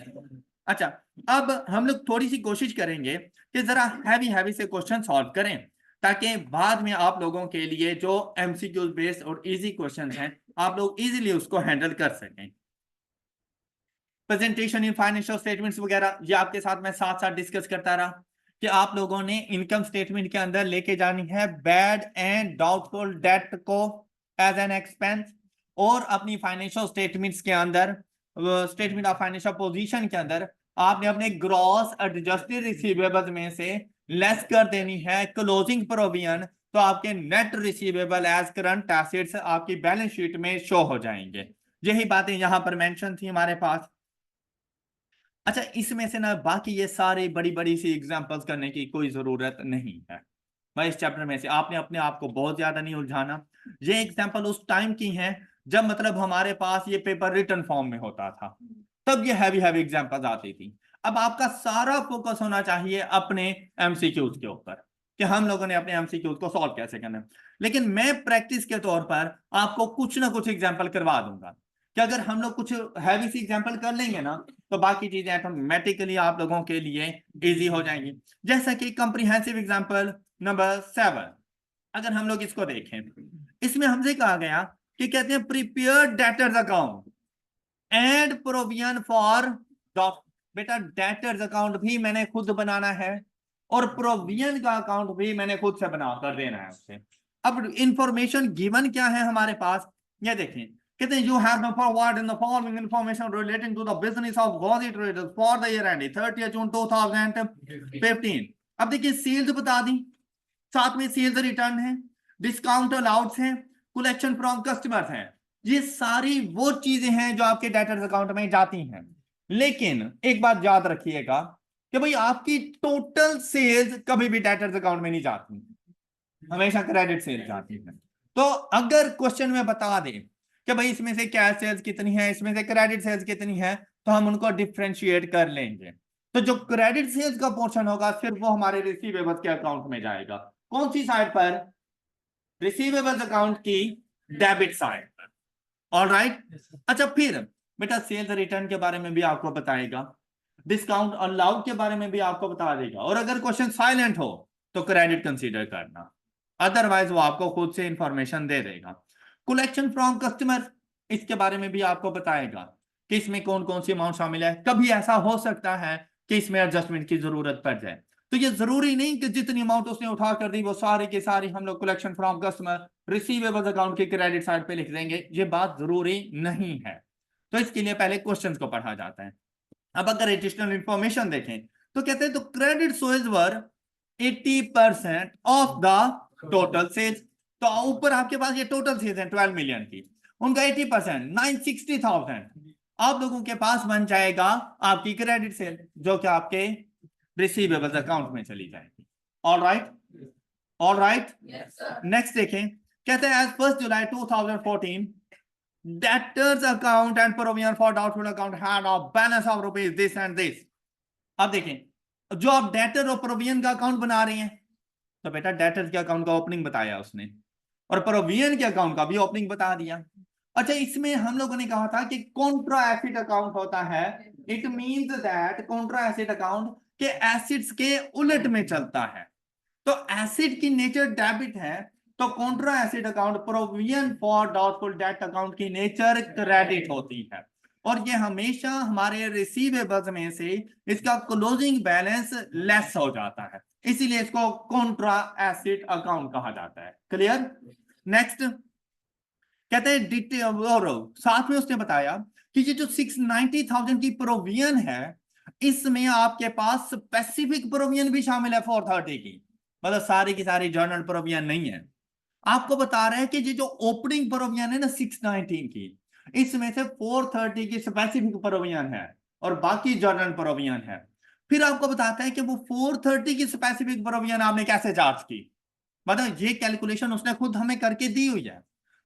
अच्छा, अब हम लोग थोड़ी सी कोशिश करेंगे कि जरा हैवी हैवी से क्वेश्चन सॉल्व करें ताकि बाद में आप लोगों के लिए जो एमसीक्यू बेस्ड और इजी क्वेश्चन हैं आप लोग इजीली उसको हैंडल कर सकें। प्रेजेंटेशन इन फाइनेंशियल स्टेटमेंट्स वगैरह ये आपके साथ मैं साथ साथ डिस्कस करता रहा कि आप लोगों ने इनकम स्टेटमेंट के अंदर लेके जानी है बैड एंड डाउटफुल डेट को एज एन एक्सपेंस, और अपनी फाइनेंशियल स्टेटमेंट्स के अंदर, स्टेटमेंट ऑफ फाइनेंशियल पोजीशन के अंदर आपने अपने ग्रॉस एडजस्टेड रिसीवेबल्स में से लेस कर देनी है क्लोजिंग प्रोविजन, तो आपके net receivable as current assets आपकी बैलेंस शीट में शो हो जाएंगे। यही बातें यहां पर मेंशन थी हमारे पास। अच्छा, इसमें से ना बाकी ये सारे बड़ी बड़ी सी एग्जांपल्स करने की कोई जरूरत नहीं है। मैं इस चैप्टर में से आपने अपने आप को बहुत ज्यादा नहीं उलझाना। ये एग्जांपल उस टाइम की हैं जब मतलब हमारे पास ये पेपर रिटन फॉर्म में होता था, तब ये हैवी हैवी एग्जांपल्स आती थी। अब आपका सारा फोकस होना चाहिए अपने एमसीक्यूज के ऊपर कि हम लोगों ने अपने एमसीक्यूज को सॉल्व कैसे करना है। लेकिन मैं प्रैक्टिस के तौर पर आपको कुछ ना कुछ एग्जाम्पल करवा दूंगा कि अगर हम लोग कुछ हैवी सी एग्जांपल कर लेंगे ना तो बाकी चीजें ऑटोमेटिकली आप लोगों के लिए इजी हो जाएंगी। जैसा कि कॉम्प्रिहेंसिव एग्जांपल नंबर 7, अगर हम लोग इसको देखें, इसमें हमसे कहा गया कि कहते हैं prepare debtors account and provision for doc. बेटा डेटर्स अकाउंट भी मैंने खुद बनाना है और प्रोविजन का अकाउंट भी मैंने खुद से बना कर देना है उससे। अब इंफॉर्मेशन गिवन क्या है हमारे पास, ये देखें, कहते हैं you have forward in the following information relating to the business of Gauji traders for the year end 30 June 2015। अब देखिए सेल्स बता दी, साथ में सेल्स रिटर्न है, डिस्काउंट अलाउड्स है, कलेक्शन फ्रॉम कस्टमर्स है। ये सारी वो चीजें हैं जो आपके डेटर्स अकाउंट में जाती हैं। लेकिन एक बात याद रखिएगा कि भाई आपकी टोटल सेल्स कभी भी डेटर्स अकाउंट में नहीं जाती, हमेशा क्रेडिट सेल्स जाती है। तो अगर क्वेश्चन में बता दे कि भाई इसमें से कैश सेल्स कितनी है, इसमें से क्रेडिट सेल्स कितनी है, तो हम उनको डिफ्रेंशिएट कर लेंगे। तो जो क्रेडिट सेल्स का पोर्शन होगा सिर्फ वो हमारे रिसीवेबल्स के अकाउंट में जाएगा। कौन सी साइड पर? रिसीवेबल्स अकाउंट की डेबिट साइड पर। ऑलराइट। अच्छा फिर बेटा सेल्स रिटर्न के बारे में भी आपको बताएगा, डिस्काउंट अलाउड के बारे में भी आपको बता देगा, और अगर क्वेश्चन साइलेंट हो तो क्रेडिट कंसीडर करना, अदरवाइज वो आपको खुद से इंफॉर्मेशन दे देगा। कलेक्शन फ्रॉम कस्टमर, इसके बारे में भी आपको बताएगा कि इसमें कौन कौन सी अमाउंट शामिल है। कभी ऐसा हो सकता है कि इसमें एडजस्टमेंट की जरूरत पड़ जाए, तो ये जरूरी नहीं कि जितनी अमाउंट उसने उठा कर दी वो सारी की सारी हम लोग collection from customer receivables account के क्रेडिट साइड पे लिख देंगे, ये बात जरूरी नहीं है। तो इसके लिए पहले क्वेश्चंस को पढ़ा जाता है। अब अगर एडिशनल इंफॉर्मेशन देखें तो कहते हैं तो credit sales were 80% of the total sales. तो ऊपर आपके पास ये टोटल सेल्स है 12 मिलियन की, उनका 80% 960,000 आप लोगों के पास बन जाएगा आपकी क्रेडिट सेल, जो कि आपके रिसीवेबल्स अकाउंट में चली जाएगी। All right, all right. Next देखें, कहते हैं as 1 July 2014 debtors account and provision for doubtful account had a balance of rupees this and this। अब देखें जो आप डेटर और प्रोविजन का अकाउंट बना रहे हैं, तो बेटा डेटर्स के अकाउंट का ओपनिंग बताया उसने और प्रोविजन के अकाउंट का भी ओपनिंग बता दिया। अच्छा इसमें हम लोगों ने कहा था कि कॉन्ट्रा एसिड अकाउंट होता है, it means that Contra acid account के एसिड्स के उलट में चलता है। तो एसिड की नेचर डेबिट है, तो Contra acid account provision for doubtful debt account की नेचर क्रेडिट होती है, और ये हमेशा हमारे रिसीवेबल्स में से इसका क्लोजिंग बैलेंस लेस हो जाता है, इसीलिए इसको कॉन्ट्रा एसिड अकाउंट कहा जाता है। क्लियर। नेक्स्ट कहते हैं डिटेल, और साथ में उसने बताया कि ये जो 690,000 की प्रोविजन है इसमें आपके पास स्पेसिफिक प्रोविजन भी शामिल है 430 की, मतलब सारी की सारी जर्नल प्रोविजन नहीं है। आपको बता रहे हैं कि ये जो ओपनिंग प्रोविजन है ना 619 की, इसमें से 430 की स्पेसिफिक प्रोविजन है और बाकी जर्नल प्रोविजन है। फिर आपको बताता है कि वो 430 की स्पेसिफिक प्रोविजन आपने कैसे चार्ज की, मतलब ये कैलकुलेशन उसने खुद हमें करके दी हुई है।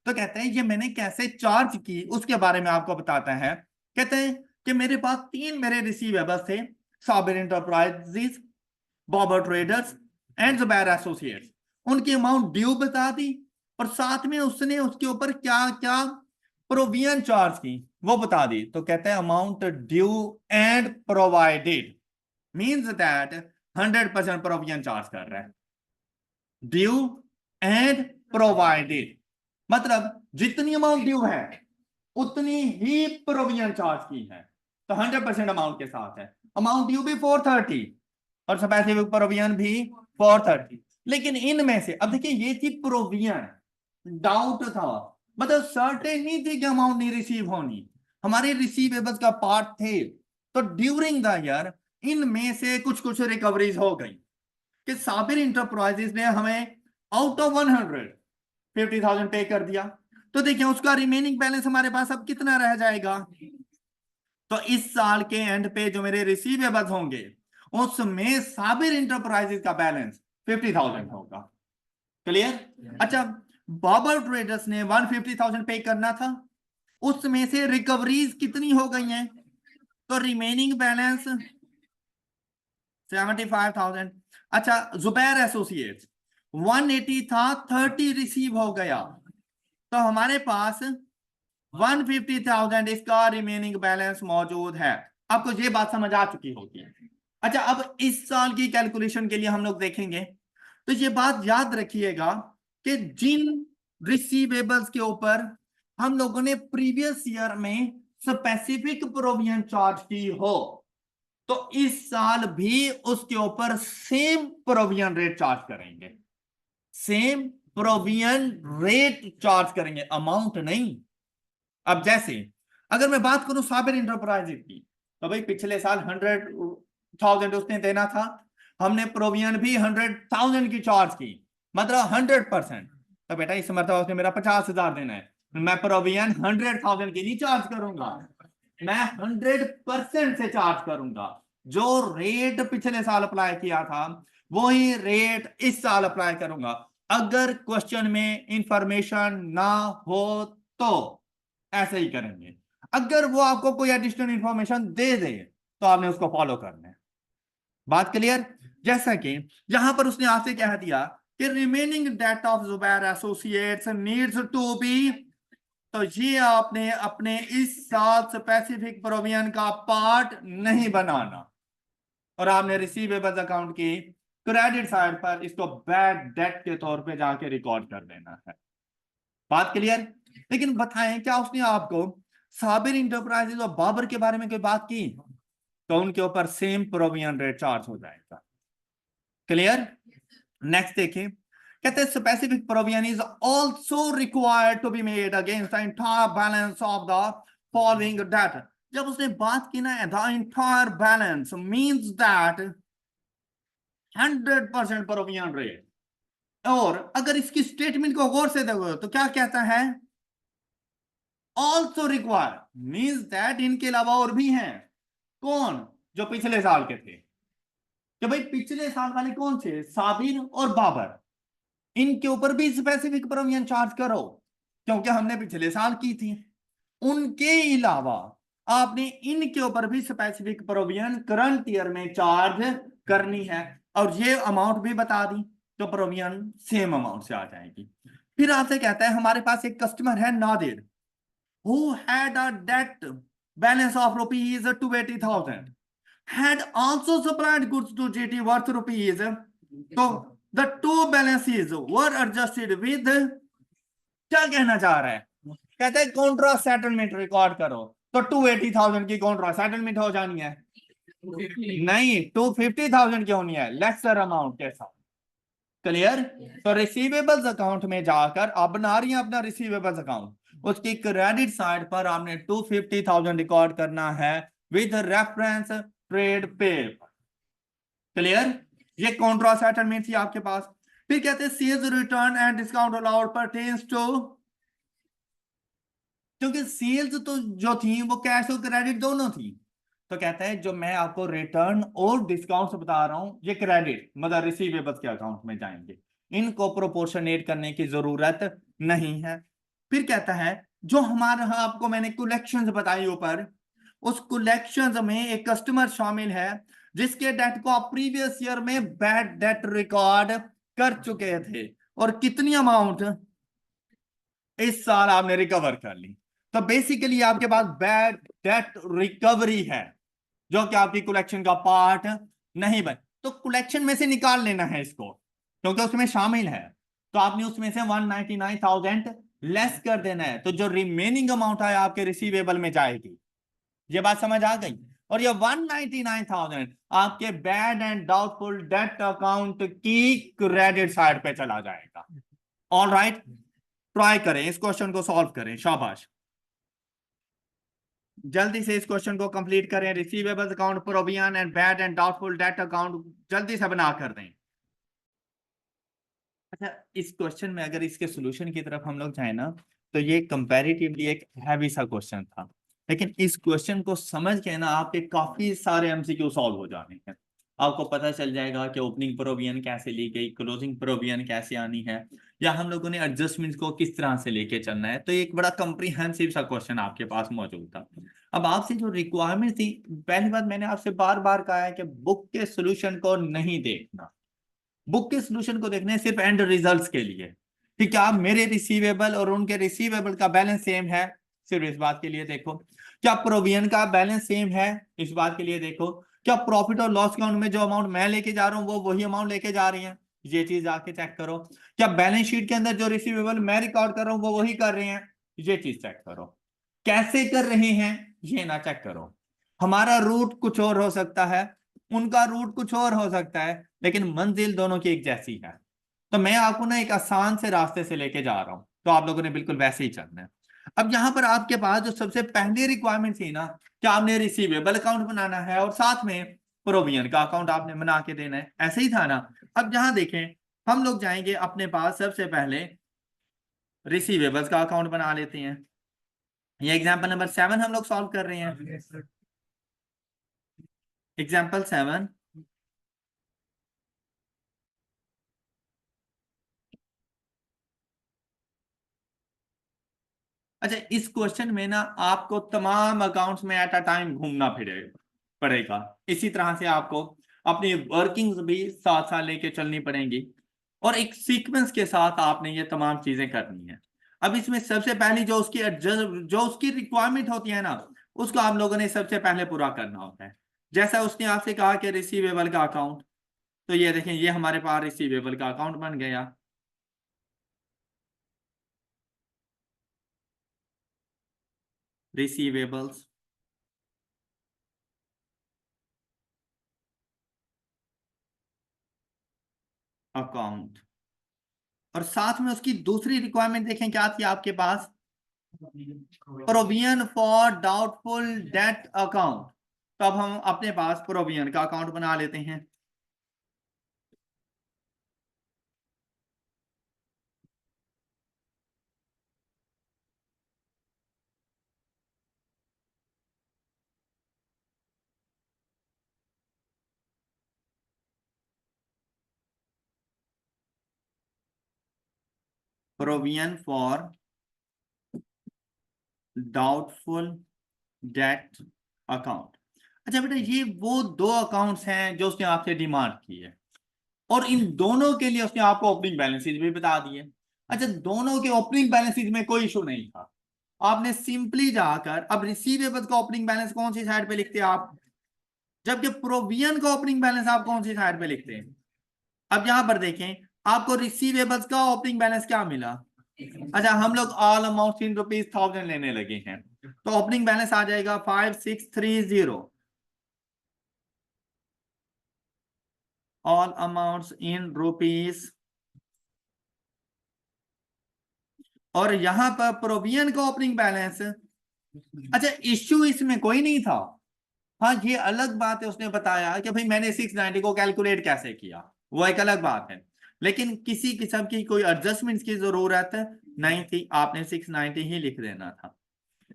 तो कहते हैं ये मैंने कैसे चार्ज की उसके बारे में आपको बताता है। कहते हैं कि मेरे पास 3 मेरे रिसीवेबल्स थे, Sabir enterprises, bobber traders and Zubair associates. उनकी अमाउंट ड्यू बता दी और साथ में उसने उसके ऊपर क्या क्या प्रोविजन चार्ज की वो बता दी। तो कहते हैं amount due and provided means that 100% provision charge कर रहा है। ड्यू एंड प्रोवाइडेड मतलब जितनी अमाउंट ड्यू है उतनी ही प्रोविजन चार्ज की है, तो 100% अमाउंट के साथ है। अमाउंट ड्यू भी 430 और स्पेसिफिक प्रोविजन भी 430। लेकिन इनमें से अब देखिए ये थी प्रोविजन, डाउट था, मतलब सर्टेन नहीं थी कि अमाउंट नहीं रिसीव होनी, हमारे रिसीवेबल्स का पार्ट थे। तो ड्यूरिंग द ईयर इनमें से कुछ कुछ रिकवरीज हो गई कि साबिर इंटरप्राइजेस ने हमें आउट ऑफ 150,000 पे कर दिया। तो देखिए उसका रिमेनिंग बैलेंस हमारे पास अब कितना रह जाएगा, तो इस साल के एंड पे जो मेरे रिसीवेबल्स होंगे उसमें साबिर इंटरप्राइजेस का बैलेंस 50,000 होगा। क्लियर। अच्छा बॉबर ट्रेडर्स ने 150,000 पे करना था, उसमें से रिकवरीज कितनी हो गई हैं, तो रिमेनिंग बैलेंस 75,000। अच्छा जुबैर एसोसिएट्स 180 था, 30 रिसीव हो गया, तो हमारे पास 150,000 इसका रिमेनिंग बैलेंस मौजूद है। आपको ये बात समझ आ चुकी होगी। अच्छा, अब इस साल की कैलकुलेशन के लिए हम लोग देखेंगे, तो ये बात याद रखिएगा कि जिन रिसीवेबल्स के ऊपर हम लोगों ने प्रीवियस ईयर में स्पेसिफिक प्रोविजन चार्ज की हो, तो इस साल भी उसके ऊपर सेम प्रोविजन रेट चार्ज करेंगे, सेम प्रोविजन रेट चार्ज करेंगे, अमाउंट नहीं। अब जैसे अगर मैं बात करूं साबिर इंटरप्राइजेज की, तो भाई पिछले साल 100,000 उसने देना था, हमने प्रोविजन भी 100,000 की चार्ज की, मतलब 100%। तो बेटा इस मरतबा उसने मेरा 50,000 देना है, मैं प्रोविजन 100,000 की नहीं चार्ज करूंगा, मैं 100% से चार्ज करूंगा। जो रेट पिछले साल अप्लाई किया था वही रेट इस साल अप्लाई करूंगा। अगर क्वेश्चन में इंफॉर्मेशन ना हो तो ऐसे ही करेंगे, अगर वो आपको कोई एडिशनल इंफॉर्मेशन दे दे तो आपने उसको फॉलो करना है। बात क्लियर? जैसा कि यहां पर उसने आपसे कह दिया कि remaining debt of Zubair associates needs to be, तो ये आपने अपने इस साल स्पेसिफिक प्रोविजन का पार्ट नहीं बनाना, और आपने रिसीवेबल्स अकाउंट की क्रेडिट साइड पर इसको बैड डेट के तौर पे जाके रिकॉर्ड कर देना है। बात क्लियर? लेकिन बताएं, क्या उसने आपको साबिर इंटरप्राइजेज और बाबर के बारे में कोई बात की? तो उनके ऊपर सेम प्रोविजन रेट चार्ज हो जाएगा। क्लियर? नेक्स्ट देखिए, कहते हैं specific provision is also required to be made against the entire balance of the following debt. जब उसने बात की ना, the entire balance means that 100% provision rate, और अगर इसकी स्टेटमेंट को गौर से देखो तो क्या कहता है, ऑल्सो रिक्वायर मीन्स दैट इनके अलावा और भी हैं। कौन? जो पिछले साल के थे। कि भाई पिछले साल वाले कौन थे? साबिर और बाबर, इनके ऊपर भी स्पेसिफिक प्रोविजन चार्ज करो, क्योंकि हमने पिछले साल की थी। उनके अलावा आपने इनके ऊपर भी स्पेसिफिक प्रोविजन करंट ईयर में चार्ज करनी है, और ये अमाउंट भी बता दी, तो प्रोविजन सेम अमाउंट से आ जाएगी। फिर आपसे कहता है हमारे पास एक कस्टमर है Nadir, who had a debt balance of rupees 280,000, had also supplied goods to GT worth rupees, so the two balances were adjusted with, क्या कहना चाह रहा है? कहते हैं कॉन्ट्रा सेटलमेंट रिकॉर्ड करो, तो 280,000 की कॉन्ट्रा सेटलमेंट हो जानी है, नहीं 250,000 की होनी है लेसर अमाउंट के साथ। क्लियर? तो रिसीवेबल्स अकाउंट में जाकर अब बना रही है अपना रिसीवेबल्स अकाउंट, उसकी क्रेडिट साइड पर आपने 250,000 रिकॉर्ड करना है with reference trade paper. Clear? ये कॉन्ट्रा सेटलमेंट थी आपके पास। फिर कहते हैं sales return and discount allowed pertains to, क्योंकि सेल्स तो जो थी वो कैश और क्रेडिट दोनों थी, तो कहता है जो मैं आपको रिटर्न और डिस्काउंट बता रहा हूं ये क्रेडिट मतलब रिसीवेबल्स के अकाउंट में जाएंगे, इनको प्रोपोर्शनेट करने की जरूरत नहीं है। फिर कहता है जो हमारा आपको मैंने कलेक्शंस बताई ऊपर, उस कलेक्शंस में एक कस्टमर शामिल है जिसके डेट को आप प्रीवियस ईयर में बैड डेट रिकॉर्ड कर चुके थे, और कितनी अमाउंट इस साल आपने रिकवर कर ली। तो बेसिकली आपके पास बैड डेट रिकवरी है जो कि आपकी कलेक्शन का पार्ट नहीं बन, तो कलेक्शन में से निकाल लेना है इसको क्योंकि उसमें शामिल है, तो आपने उसमें से 199,000 लेस कर देना है, तो जो रिमेनिंग अमाउंट है आपके रिसीवेबल में जाएगी। ये बात समझ आ गई? और ये 199,000 आपके bad and doubtful debt account की क्रेडिट साइड पे चला जाएगा। ऑल राइट, ट्राई करें इस क्वेश्चन को सॉल्व करें, शाबाश, जल्दी से इस क्वेश्चन को कंप्लीट करें। Receivables account, provision and bad and doubtful debt account जल्दी से बना कर दें। अच्छा, इस क्वेश्चन में अगर इसके सॉल्यूशन की तरफ हम लोग जाए ना, तो ये कंपैरेटिवली एक हैवी सा क्वेश्चन था, लेकिन इस क्वेश्चन को समझ के ना आपके काफी सारे एमसीक्यू सॉल्व हो जाने हैं। आपको पता चल जाएगा कि ओपनिंग प्रोविजन कैसे ली गई, क्लोजिंग प्रोविजन कैसे आनी है, या हम लोगों ने एडजस्टमेंट को किस तरह से लेके चलना है। तो एक बड़ा कंप्रीहेंसिव सा क्वेश्चन आपके पास मौजूद था। अब आपसे जो रिक्वायरमेंट थी, पहली बात मैंने आपसे बार बार कहा है कि बुक के सोल्यूशन को नहीं देखना, बुक के सोल्यूशन को देखना है सिर्फ एंड रिजल्ट्स के लिए। ठीक है, आप मेरे रिसीवेबल और उनके रिसीवेबल का बैलेंस सेम है, सिर्फ इस बात के लिए देखो क्या प्रोविजन का बैलेंस सेम है, इस बात के लिए देखो क्या प्रॉफिट और लॉस अकाउंट में जो अमाउंट मैं लेके जा रहा हूँ वो वही अमाउंट लेके जा रही है, ये चीज जाके चेक करो। क्या बैलेंस शीट के अंदर जो रिसीवेबल मैं रिकॉर्ड कर रहा हूँ वो वही कर रहे हैं, ये चीज चेक करो। कैसे कर रहे हैं ये ना चेक करो। हमारा रूट कुछ और हो सकता है, उनका रूट कुछ और हो सकता है, लेकिन मंजिल दोनों की एक जैसी है। तो मैं आपको ना एक आसान से रास्ते से लेके जा रहा हूं, तो आप लोगों ने बिल्कुल वैसे ही चलना है। अब यहां पर आपके पास जो सबसे पहली रिक्वायरमेंट थी ना कि आपने रिसीवेबल अकाउंट बनाना है और साथ में प्रोविजन का अकाउंट आपने बना के देना है, ऐसे ही था ना। अब यहां देखें, हम लोग जाएंगे अपने पास सबसे पहले रिसीवेबल्स का अकाउंट बना लेते हैं। ये एग्जांपल नंबर 7 हम लोग सॉल्व कर रहे हैं। एग्जांपल 7। अच्छा, इस क्वेश्चन में ना आपको तमाम अकाउंट्स में एट अ टाइम घूमना पड़ेगा। इसी तरह से आपको अपनी वर्किंग्स भी साथ साथ लेके चलनी पड़ेंगी और एक सीक्वेंस के साथ आपने ये तमाम चीजें करनी है। अब इसमें सबसे पहली जो उसकी रिक्वायरमेंट होती है ना, उसको आप लोगों ने सबसे पहले पूरा करना होता है। जैसा उसने आपसे कहा कि रिसीवेबल का अकाउंट, तो ये देखें ये हमारे पास रिसीवेबल का अकाउंट बन गया। रिसीवेबल्स अकाउंट, और साथ में उसकी दूसरी रिक्वायरमेंट देखें क्या थी आपके पास, provision for doubtful debt account. तो अब हम अपने पास प्रोविजन का अकाउंट बना लेते हैं। Provision for doubtful debt account. अच्छा बेटा, ये वो दो अकाउंट्स हैं जो उसने आपसे डिमांड की है और इन दोनों के लिए उसने आपको ओपनिंग बैलेंसेस भी बता दिए। अच्छा, दोनों के ओपनिंग बैलेंसेस में कोई इशू नहीं था। आपने सिंपली जाकर अब रिसीवेबल्स का ओपनिंग बैलेंस कौन सी साइड पे लिखते हैं आप, जबकि प्रोविजन का ओपनिंग बैलेंस आप कौन सी साइड पे लिखते हैं। अब यहां पर देखें, आपको रिसीवेबल्स का ओपनिंग बैलेंस क्या मिला। अच्छा, हम लोग ऑल अमाउंट इन ₹1000 लेने लगे हैं, तो ओपनिंग बैलेंस आ जाएगा 5630। ऑल अमाउंट्स इन रुपीज, और यहां पर प्रोविजन का ओपनिंग बैलेंस। अच्छा, इश्यू इसमें कोई नहीं था। हाँ, ये अलग बात है, उसने बताया कि भाई मैंने 690 को कैलकुलेट कैसे किया, वो एक अलग बात है। लेकिन किसी किस्म की कोई एडजस्टमेंट्स की जरूरत नहीं थी, आपने 690 ही लिख देना था।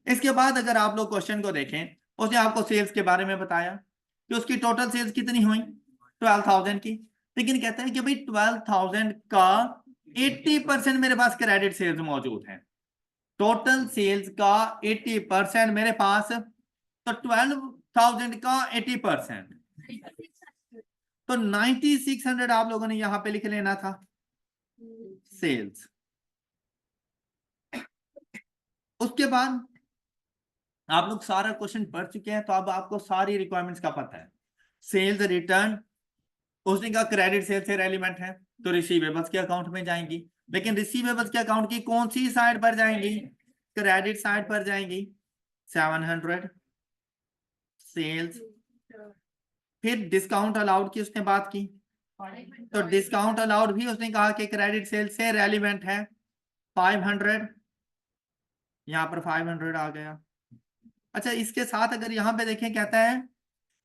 इसके बाद अगर आप लोग क्वेश्चन को देखें, उसने आपको सेल्स के बारे में बताया कि उसकी टोटल सेल्स कितनी हुई, 12,000 की। लेकिन कहता है कि भाई 12,000 का 80% मेरे पास क्रेडिट सेल्स मौजूद है। टोटल सेल्स का 80% मेरे पास, तो 12,000 का 80%, तो 9,600 आप लोगों ने यहां पे लिख लेना था सेल्स। उसके बाद आप लोग सारा क्वेश्चन पढ़ चुके हैं, तो अब आपको सारी रिक्वायरमेंट्स का पता है। सेल्स रिटर्न, उसने कहा क्रेडिट सेल्स से रेलिवेंट है, तो रिसीवेबल्स के अकाउंट में जाएंगी। लेकिन रिसीवेबल्स के अकाउंट की कौन सी साइड पर जाएंगी, क्रेडिट साइड पर जाएंगी। 700 सेल्स। फिर डिस्काउंट अलाउड की उसने बात की, तो डिस्काउंट अलाउड भी उसने कहा कि क्रेडिट सेल से रेलिवेंट है। 500, यहां पर 500 आ गया। अच्छा, इसके साथ अगर यहां पे देखें, कहता है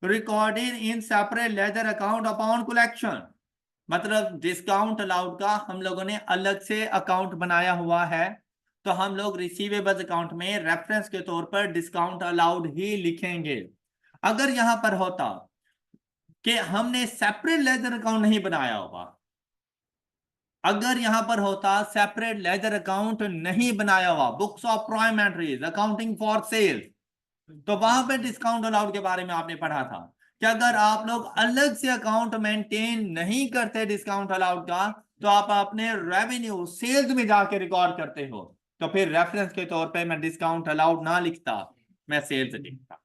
recorded in separate ledger account upon collection, मतलब डिस्काउंट अलाउड का हम लोगों ने अलग से अकाउंट बनाया हुआ है, तो हम लोग रिसीवेबल्स अकाउंट में रेफरेंस के तौर पर डिस्काउंट अलाउड ही लिखेंगे। अगर यहां पर होता कि हमने सेपरेट लेजर अकाउंट नहीं बनाया होगा, अगर यहां पर होता सेपरेट लेजर अकाउंट नहीं बनाया हुआ, books of prime entries accounting for sale, तो वहां पे डिस्काउंट अलाउड के बारे में आपने पढ़ा था कि अगर आप लोग अलग से अकाउंट मेंटेन नहीं करते डिस्काउंट अलाउड का, तो आप अपने रेवेन्यू सेल्स में जाके रिकॉर्ड करते हो, तो फिर रेफरेंस के तौर पे मैं डिस्काउंट अलाउड ना लिखता, मैं सेल्स लिखता,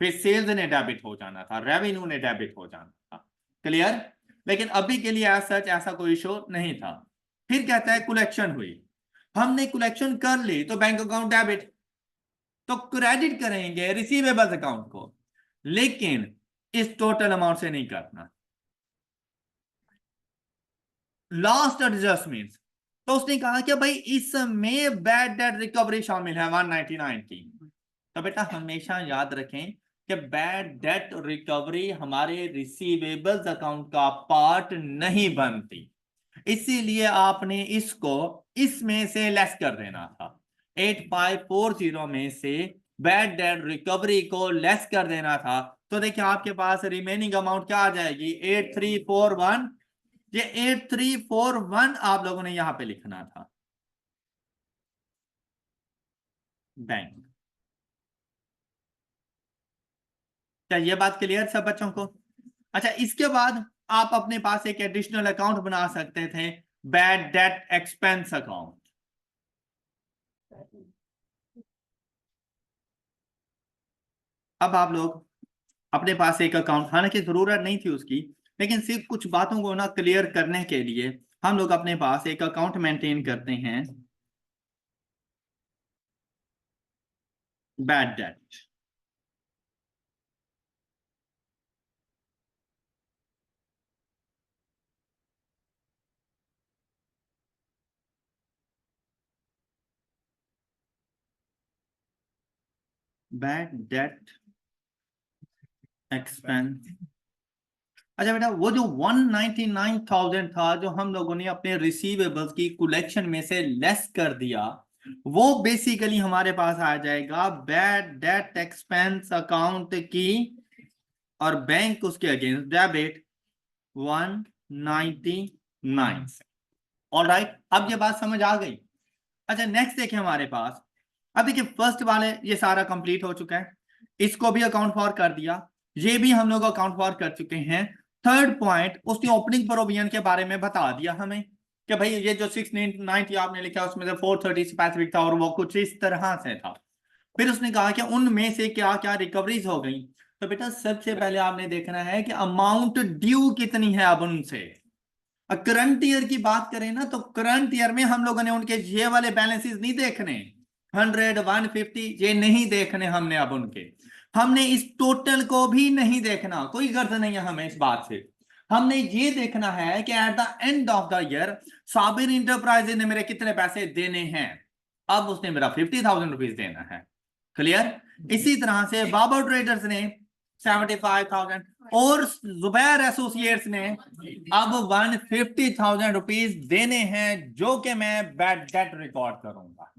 फिर सेल्स ने डेबिट हो जाना था, रेवेन्यू ने डेबिट हो जाना था। क्लियर? लेकिन अभी के लिए एज सच ऐसा कोई इशू नहीं था। फिर कहता है कलेक्शन हुई, हमने कलेक्शन कर ली तो बैंक अकाउंट डेबिट, तो क्रेडिट करेंगे रिसीवेबल्स अकाउंट को, लेकिन इस टोटल अमाउंट से नहीं करना, लास्ट एडजस्टमेंट। तो उसने कहा कि भाई इसमें बैड डेट रिकवरी शामिल है 199 की। तो बेटा हमेशा याद रखें कि बैड डेट रिकवरी हमारे रिसीवेबल्स अकाउंट का पार्ट नहीं बनती, इसीलिए आपने इसको इसमें से लेस कर देना था। 8540 में से बैड डेट रिकवरी को लेस कर देना था, तो देखिए आपके पास रिमेनिंग अमाउंट क्या आ जाएगी, 8341। ये 8341 आप लोगों ने यहां पे लिखना था, बैंक। क्या ये बात क्लियर सब बच्चों को? अच्छा, इसके बाद आप अपने पास एक एडिशनल अकाउंट बना सकते थे, बैड डेट एक्सपेंस अकाउंट। अब आप लोग अपने पास एक अकाउंट, हालांकि जरूरत नहीं थी उसकी, लेकिन सिर्फ कुछ बातों को ना क्लियर करने के लिए हम लोग अपने पास एक अकाउंट मेंटेन करते हैं, bad debt. Bad debt expense. अच्छा बेटा, वो जो 199,000 था जो हम लोगों ने अपने रिसीवेबल्स की कलेक्शन में से लेस कर दिया, वो बेसिकली हमारे पास आ जाएगा बैड डेट एक्सपेंस अकाउंट की, और बैंक उसके अगेंस्ट डेबिट 199 से। ऑल राइट, अब ये बात समझ आ गई? अच्छा नेक्स्ट देखिए हमारे पास, अब देखिए फर्स्ट वाले ये सारा कंप्लीट हो चुका है, इसको भी अकाउंट फॉर कर दिया, ये भी हम लोग अकाउंट फॉर कर चुके हैं। थर्ड पॉइंट, उसने ओपनिंग प्रोविजन के बारे में बता दिया हमें कि भाई ये जो 690 आपने लिखा उसमें से 430 स्पेसिफिक था और वो कुछ इस तरह से था। फिर उसने कहा कि उनमें से क्या क्या रिकवरीज हो गई। तो बेटा सबसे पहले आपने देखना है कि अमाउंट ड्यू कितनी है अब उनसे। करंट ईयर की बात करें ना, तो करंट ईयर में हम लोगों ने उनके ये वाले बैलेंसेस नहीं देखने, 100 150 ये नहीं देखने हमने अब उनके, हमने इस टोटल को भी नहीं देखना, कोई गर्ज नहीं है हमें इस बात से। हमने ये देखना है कि at the end of the year Sabir enterprises ने मेरे कितने पैसे देने हैं, अब उसने मेरा 50,000 रुपीज देना है। क्लियर? इसी तरह से बाबर ट्रेडर्स ने 75,000, और जुबैर एसोसिएट्स ने अब 150,000 रुपीज देने हैं, जो कि मैं बैड डेट रिकॉर्ड करूंगा।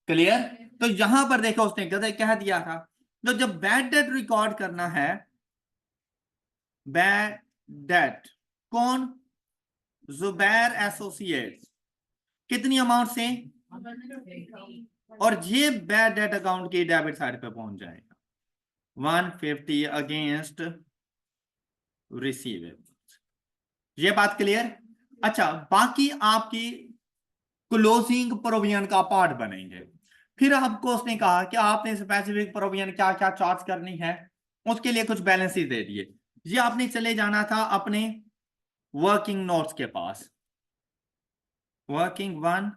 क्लियर? तो यहां पर देखो उसने कह दिया था, तो जब बैड डेट रिकॉर्ड करना है, बैड डेट कौन, जुबैर एसोसिएट्स, कितनी अमाउंट से, और ये बैड डेट अकाउंट की डेबिट साइड पे पहुंच जाएगा 150 अगेंस्ट रिसीवेबल्स। ये बात क्लियर? अच्छा, बाकी आपकी क्लोजिंग प्रोविजन का पार्ट बनेंगे। फिर आपको उसने कहा कि आपने स्पेसिफिक प्रोविजन क्या क्या चार्ज करनी है, उसके लिए कुछ बैलेंसेस दे दिए। ये आपने चले जाना था अपने वर्किंग नोट्स के पास, working one,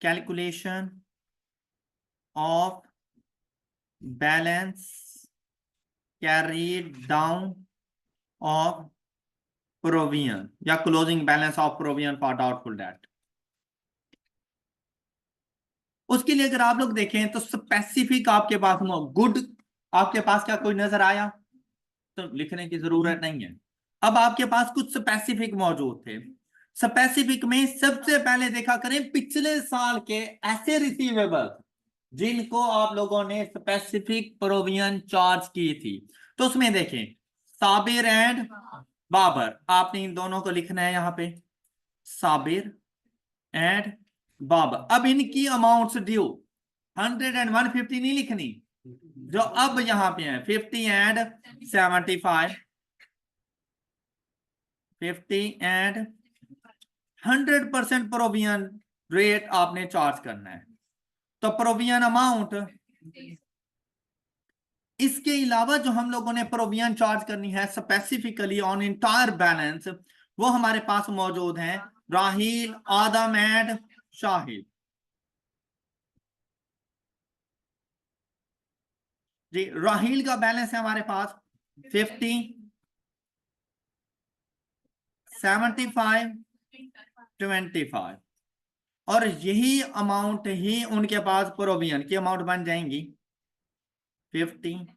calculation of balance carried down of provision, या closing balance of provision for doubtful debt. उसके लिए अगर आप लोग देखें तो स्पेसिफिक आपके पास गुड, आपके पास क्या कोई नजर आया? तो लिखने की जरूरत नहीं है। अब आपके पास कुछ स्पेसिफिक मौजूद थे। स्पेसिफिक में सबसे पहले देखा करें पिछले साल के ऐसे रिसीवेबल जिनको आप लोगों ने स्पेसिफिक प्रोविजन चार्ज की थी। तो उसमें देखें साबिर एंड बाबर, आपने इन दोनों को लिखना है यहां पे, साबिर एंड बाबर। अब इनकी अमाउंट्स ड्यू 100 एंड 150 नहीं लिखनी, जो अब यहां पे है 50 एंड 75, 50 एंड 100% प्रोविजन रेट आपने चार्ज करना है। तो प्रोविजन अमाउंट, इसके अलावा जो हम लोगों ने प्रोविजन चार्ज करनी है स्पेसिफिकली ऑन इंटायर बैलेंस, वो हमारे पास मौजूद है राहील, आदम एंड शाहिद। जी, राहील का बैलेंस है हमारे पास 50, 75, 25, और यही अमाउंट ही उनके पास प्रोविजन की अमाउंट बन जाएंगी 50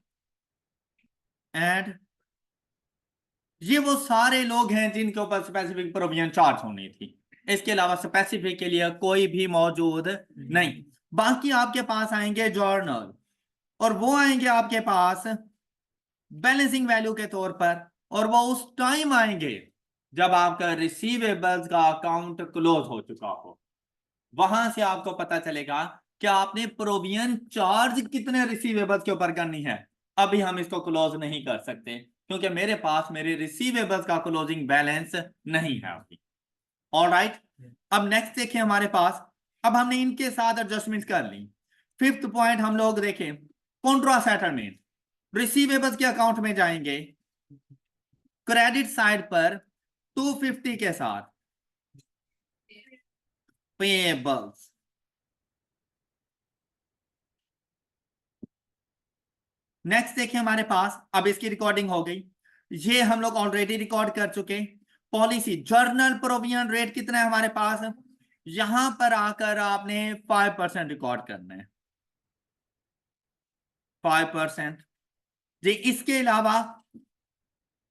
एंड ये वो सारे लोग हैं जिनके ऊपर स्पेसिफिक प्रोविजन चार्ज होनी थी। इसके अलावा स्पेसिफिक के लिए कोई भी मौजूद नहीं। बाकी आपके पास आएंगे जर्नल, और वो आएंगे आपके पास बैलेंसिंग वैल्यू के तौर पर, और वो उस टाइम आएंगे जब आपका रिसीवेबल्स का अकाउंट क्लोज हो चुका हो। वहां से आपको पता चलेगा कि आपने प्रोविजन चार्ज कितने रिसीवेबल्स के ऊपर करनी है। अभी हम इसको क्लोज नहीं कर सकते क्योंकि मेरे पास मेरे रिसीवेबल्स का क्लोजिंग बैलेंस नहीं है अभी। ऑलराइट, अब नेक्स्ट देखिए हमारे पास, अब हमने इनके साथ एडजस्टमेंट कर ली। फिफ्थ पॉइंट हम लोग देखें, कॉन्ट्रा सेटलमेंट। रिसीवेबल्स के अकाउंट में जाएंगे क्रेडिट साइड पर 250 के साथ पेएबल्स। नेक्स्ट देखिए हमारे पास, अब इसकी रिकॉर्डिंग हो गई, ये हम लोग ऑलरेडी रिकॉर्ड कर चुके। पॉलिसी जर्नल प्रोविजन रेट कितना है हमारे पास, यहां पर आकर आपने 5% रिकॉर्ड करना है, 5%। जी, इसके अलावा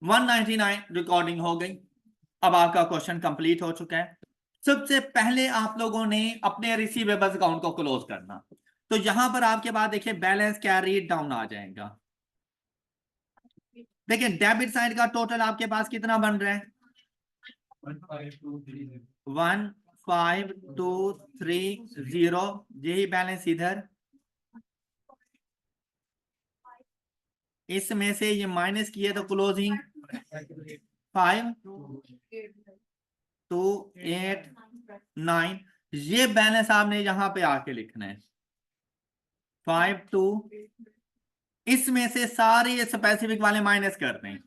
199 रिकॉर्डिंग हो गई। अब आपका क्वेश्चन कंप्लीट हो चुका है। सबसे पहले आप लोगों ने अपने रिसीवेबल्स अकाउंट को क्लोज करना। तो यहां पर आपके पास देखिए बैलेंस कैरी डाउन आ जाएगा। देखिए डेबिट साइड का टोटल आपके पास कितना बन रहा है, 15,230। यही बैलेंस इधर, इसमें से ये माइनस किए तो क्लोजिंग 5,289। ये बैलेंस आपने यहां पे आके लिखना है 52। इसमें से सारे स्पेसिफिक वाले माइनस कर दें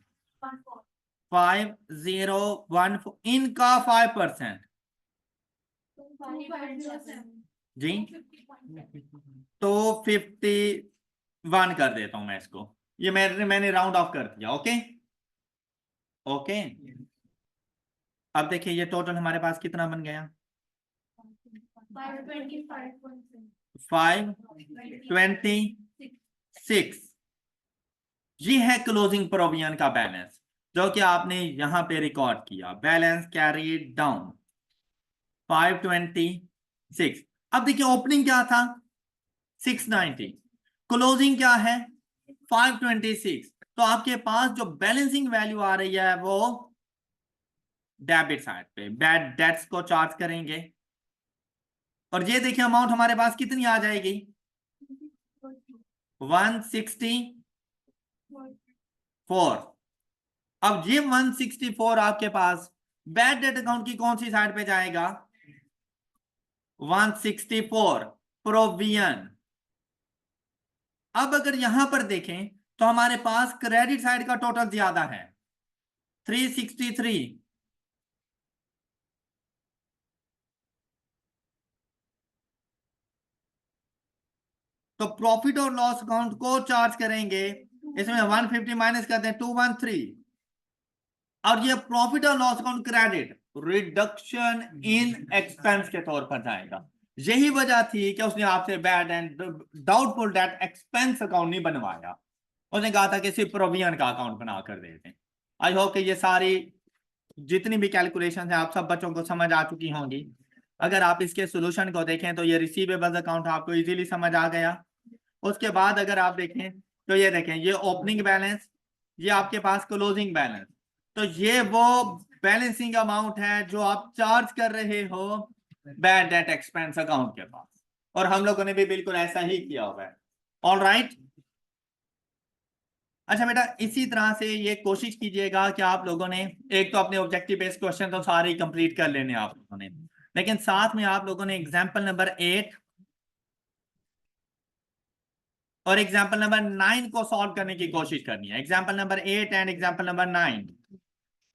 5014, इनका 5% जी, तो 51 कर देता हूं मैं इसको। ये मैंने राउंड ऑफ कर दिया। ओके ओके, अब देखिए ये टोटल हमारे पास कितना बन गया, 526। ये है क्लोजिंग प्रोविजन का बैलेंस जो कि आपने यहां पे रिकॉर्ड किया, बैलेंस कैरी डाउन 526। अब देखिए ओपनिंग क्या था 690, क्लोजिंग क्या है 526। तो आपके पास जो बैलेंसिंग वैल्यू आ रही है वो डेबिट साइड पे बैड डेट्स को चार्ज करेंगे, और ये देखिए अमाउंट हमारे पास कितनी आ जाएगी 164। अब ये 164 आपके पास बैड डेट अकाउंट की कौन सी साइड पे जाएगा, 164 प्रोविजन। अब अगर यहां पर देखें तो हमारे पास क्रेडिट साइड का टोटल ज्यादा है 363। तो प्रॉफिट और लॉस अकाउंट को चार्ज करेंगे, इसमें 150 माइनस करते हैं 213, और ये प्रॉफिट और loss account credit reduction in expense के तौर पर जाएगा। यही वजह थी कि उसने आपसे bad and doubtful date expense account नहीं बनवाया, उसने कहा था कि सिर्फ प्रोविजन का अकाउंट बना कर देते हैं। आई होप कि ये सारी जितनी भी कैलकुलेशन है आप सब बच्चों को समझ आ चुकी होंगी। अगर आप इसके सोल्यूशन को देखें तो ये रिसीवेबल्स अकाउंट आपको इजीली समझ आ गया। उसके बाद अगर आप देखें तो ये देखें, ये ओपनिंग बैलेंस, ये आपके पास क्लोजिंग बैलेंस। तो ये वो बैलेंसिंग अमाउंट है जो आप चार्ज कर रहे हो बैड डेट एक्सपेंस अकाउंट के पास, और हम लोगों ने भी बिल्कुल ऐसा ही किया हुआ है। ऑल राइट, अच्छा बेटा, इसी तरह से ये कोशिश कीजिएगा कि आप लोगों ने एक तो अपने ऑब्जेक्टिव बेस्ड क्वेश्चन तो सारे ही कंप्लीट कर लेने आप लोगों ने। लेकिन साथ में आप लोगों ने एग्जाम्पल नंबर 8 और एग्जाम्पल नंबर 9 को सॉल्व करने की कोशिश करनी है। Example number 8 and example number 9,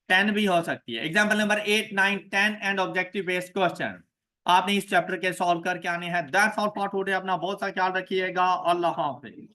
10 भी हो सकती है। Example number 8, 9, 10 and objective based question आपने इस चैप्टर के सॉल्व करके आने हैं। That's all for today. अपना बहुत सा ख्याल रखिएगा। अल्लाह हाफिज।